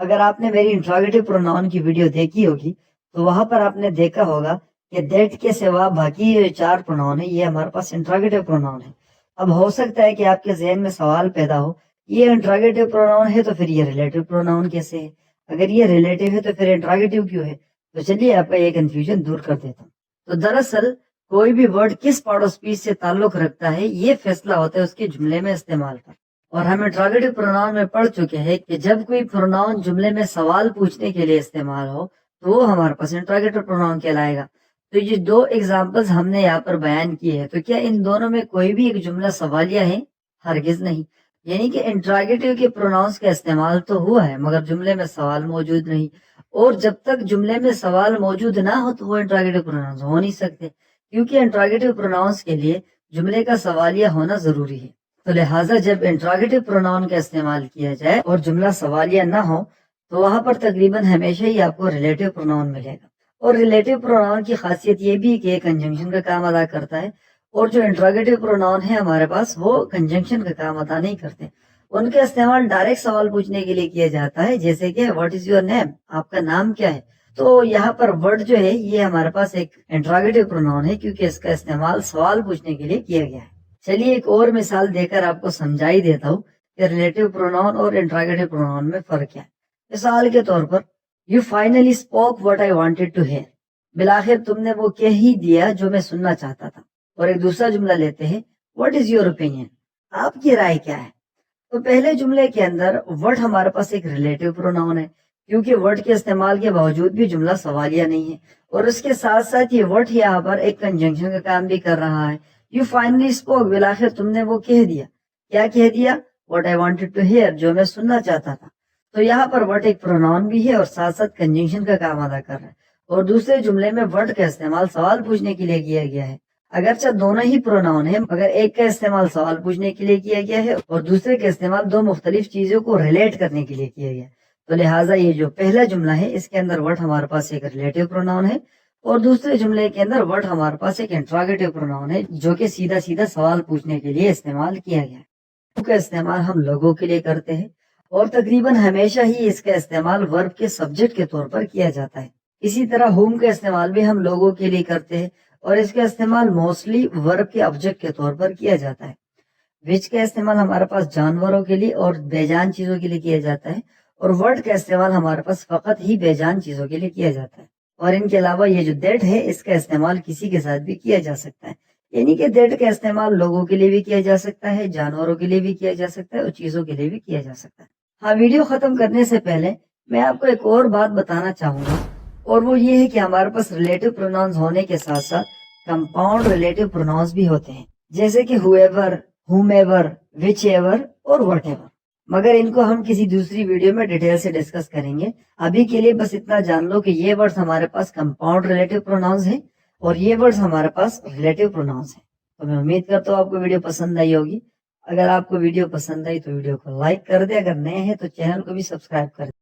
اگر آپ نے میری انٹراگیٹو پروناؤن کی ویڈیو دیکھی ہوگی تو وہاں پر آپ نے دیکھا ہوگا کہ دیٹ کے سوا باقی 4 پروناؤن ہیں، یہ ہمارے پاس انٹراگیٹو پروناؤن ہے. اب ہو سکتا ہے کہ آپ کے ذہن میں سوال پیدا ہو، یہ انٹراگیٹو پروناؤن ہے تو پھر یہ ریلیٹو پروناؤن کیسے ہے؟ اگر یہ ریلیٹو ہے تو پھر انٹراگیٹو کیوں ہے؟ تو چلیے آپ کا یہ کنفیوژن دور کر دیتا ہوں. تو دراصل کوئی بھی ورڈ کس پارٹ آف اسپیچ سے تعلق رکھتا ہے یہ فیصلہ ہوتا ہے اس کے جملے میں استعمال پر. اور ہم انٹراگیٹو پروناؤن میں پڑھ چکے ہیں کہ جب کوئی پروناؤن جملے میں سوال پوچھنے کے لیے استعمال ہو تو وہ ہمارے پاس انٹراگیٹو پروناؤن کہلائے گا. تو یہ 2 ایگزامپلز ہم نے یہاں پر بیان کیے ہیں، تو کیا ان دونوں میں کوئی بھی ایک جملہ سوالیہ ہے؟ ہرگز نہیں. یعنی کہ انٹراگیٹو کے پروناؤنس کا استعمال تو ہوا ہے مگر جملے میں سوال موجود نہیں، اور جب تک جملے میں سوال موجود نہ ہو تو وہ انٹراگیٹو پروناؤنس ہو نہیں سکتے، کیونکہ انٹراگیٹو پروناؤنس کے لیے جملے کا سوالیہ ہونا ضروری ہے. تو لہٰذا جب انٹراگیٹو پروناؤن کا استعمال کیا جائے اور جملہ سوالیہ نہ ہو تو وہاں پر تقریباً ہمیشہ ہی آپ کو ریلیٹو پروناؤن ملے گا. اور ریلیٹو پروناؤن کی خاصیت یہ بھی ہے کہ کنجنکشن کا کام ادا کرتا ہے، اور جو انٹراگیٹو پروناؤن ہے ہمارے پاس وہ کنجنکشن کا کام ادا نہیں کرتے. ان کا استعمال ڈائریکٹ سوال پوچھنے کے لیے کیا جاتا ہے، جیسے کہ واٹ از یور نیم، آپ کا نام کیا ہے. تو یہاں پر ورڈ جو ہے یہ ہمارے پاس ایک انٹراگیٹو پروناؤن ہے کیونکہ اس کا استعمال سوال پوچھنے کے لیے کیا گیا ہے. چلیے ایک اور مثال دے کر آپ کو سمجھائی دیتا ہوں کہ ریلیٹو پروناؤن اور انٹراگیٹو پروناؤن میں فرق کیا ہے. مثال کے طور پر you finally spoke what I wanted to hear, بالآخر تم نے وہ کہہ ہی دیا جو میں سننا چاہتا تھا. اور ایک دوسرا جملہ لیتے ہیں، واٹ از یور اوپینین، آپ کی رائے کیا ہے. تو پہلے جملے کے اندر وٹ ہمارے پاس ایک ریلیٹو پروناؤن ہے کیونکہ وٹ کے استعمال کے باوجود بھی جملہ سوالیہ نہیں ہے، اور اس کے ساتھ ساتھ یہ وٹ یہاں پر ایک کنجنکشن کا کام بھی کر رہا ہے. یو فائنلی اسپوک، بالآخر تم نے وہ کہہ دیا. کیا کہہ دیا؟ What I wanted to hear, جو میں سننا چاہتا تھا. تو یہاں پر وٹ ایک پروناؤن بھی ہے اور ساتھ ساتھ کنجنکشن کا کام ادا کر رہا ہے. اور دوسرے جملے میں وٹ کا استعمال سوال پوچھنے کے لیے کیا گیا ہے. اگرچہ دونوں ہی پروناؤن ہیں مگر ایک کا استعمال سوال پوچھنے کے لیے کیا گیا ہے اور دوسرے کا استعمال 2 مختلف چیزوں کو ریلیٹ کرنے کے لیے کیا گیا. تو لہٰذا یہ جو پہلا جملہ ہے اس کے اندر وٹ ہمارے پاس ایک ریلیٹو پروناؤن ہے اور دوسرے جملے کے اندر وٹ ہمارے پاس ایک انٹراگیٹو پروناؤن ہے جو کہ سیدھا سیدھا سوال پوچھنے کے لیے استعمال کیا گیا ہے. کا استعمال ہم لوگوں کے لیے کرتے ہیں اور تقریباً ہمیشہ ہی اس کا استعمال ورب کے سبجیکٹ کے طور پر کیا جاتا ہے. اسی طرح ہوم کا استعمال بھی ہم لوگوں کے لیے کرتے ہیں اور اس کا استعمال موسٹلی ورب کے آبجیکٹ کے طور پر کیا جاتا ہے. وچ کا استعمال ہمارے پاس جانوروں کے لیے اور بے جان چیزوں کے لیے کیا جاتا ہے اور ورڈ کا استعمال ہمارے پاس فقط ہی بے جان چیزوں کے لیے کیا جاتا ہے. اور ان کے علاوہ یہ جو دیٹ ہے اس کا استعمال کسی کے ساتھ بھی کیا جا سکتا ہے، یعنی کہ دیٹ کا استعمال لوگوں کے لیے بھی کیا جا سکتا ہے، جانوروں کے لیے بھی کیا جا سکتا ہے اور چیزوں کے لیے بھی کیا جا سکتا ہے. ہاں، ویڈیو ختم کرنے سے پہلے میں آپ کو ایک اور بات بتانا چاہوں گا اور وہ یہ ہے کہ ہمارے پاس ریلیٹو پروناؤنز ہونے کے ساتھ ساتھ کمپاؤنڈ ریلیٹو پروناؤنز بھی ہوتے ہیں، جیسے کہ whoever, whomever, whichever اور وٹ ایور. مگر ان کو ہم کسی دوسری ویڈیو میں ڈیٹیل سے ڈسکس کریں گے. ابھی کے لیے بس اتنا جان لو کہ یہ ورڈز ہمارے پاس کمپاؤنڈ ریلیٹو پروناؤنز ہیں اور یہ ورڈز ہمارے پاس ریلیٹو پروناؤنز ہیں. تو میں امید کرتا ہوں آپ کو ویڈیو پسند آئی ہوگی. اگر آپ کو ویڈیو پسند آئی تو ویڈیو کو لائک کر دیں، اگر نئے ہیں تو چینل کو بھی سبسکرائب کر دیں.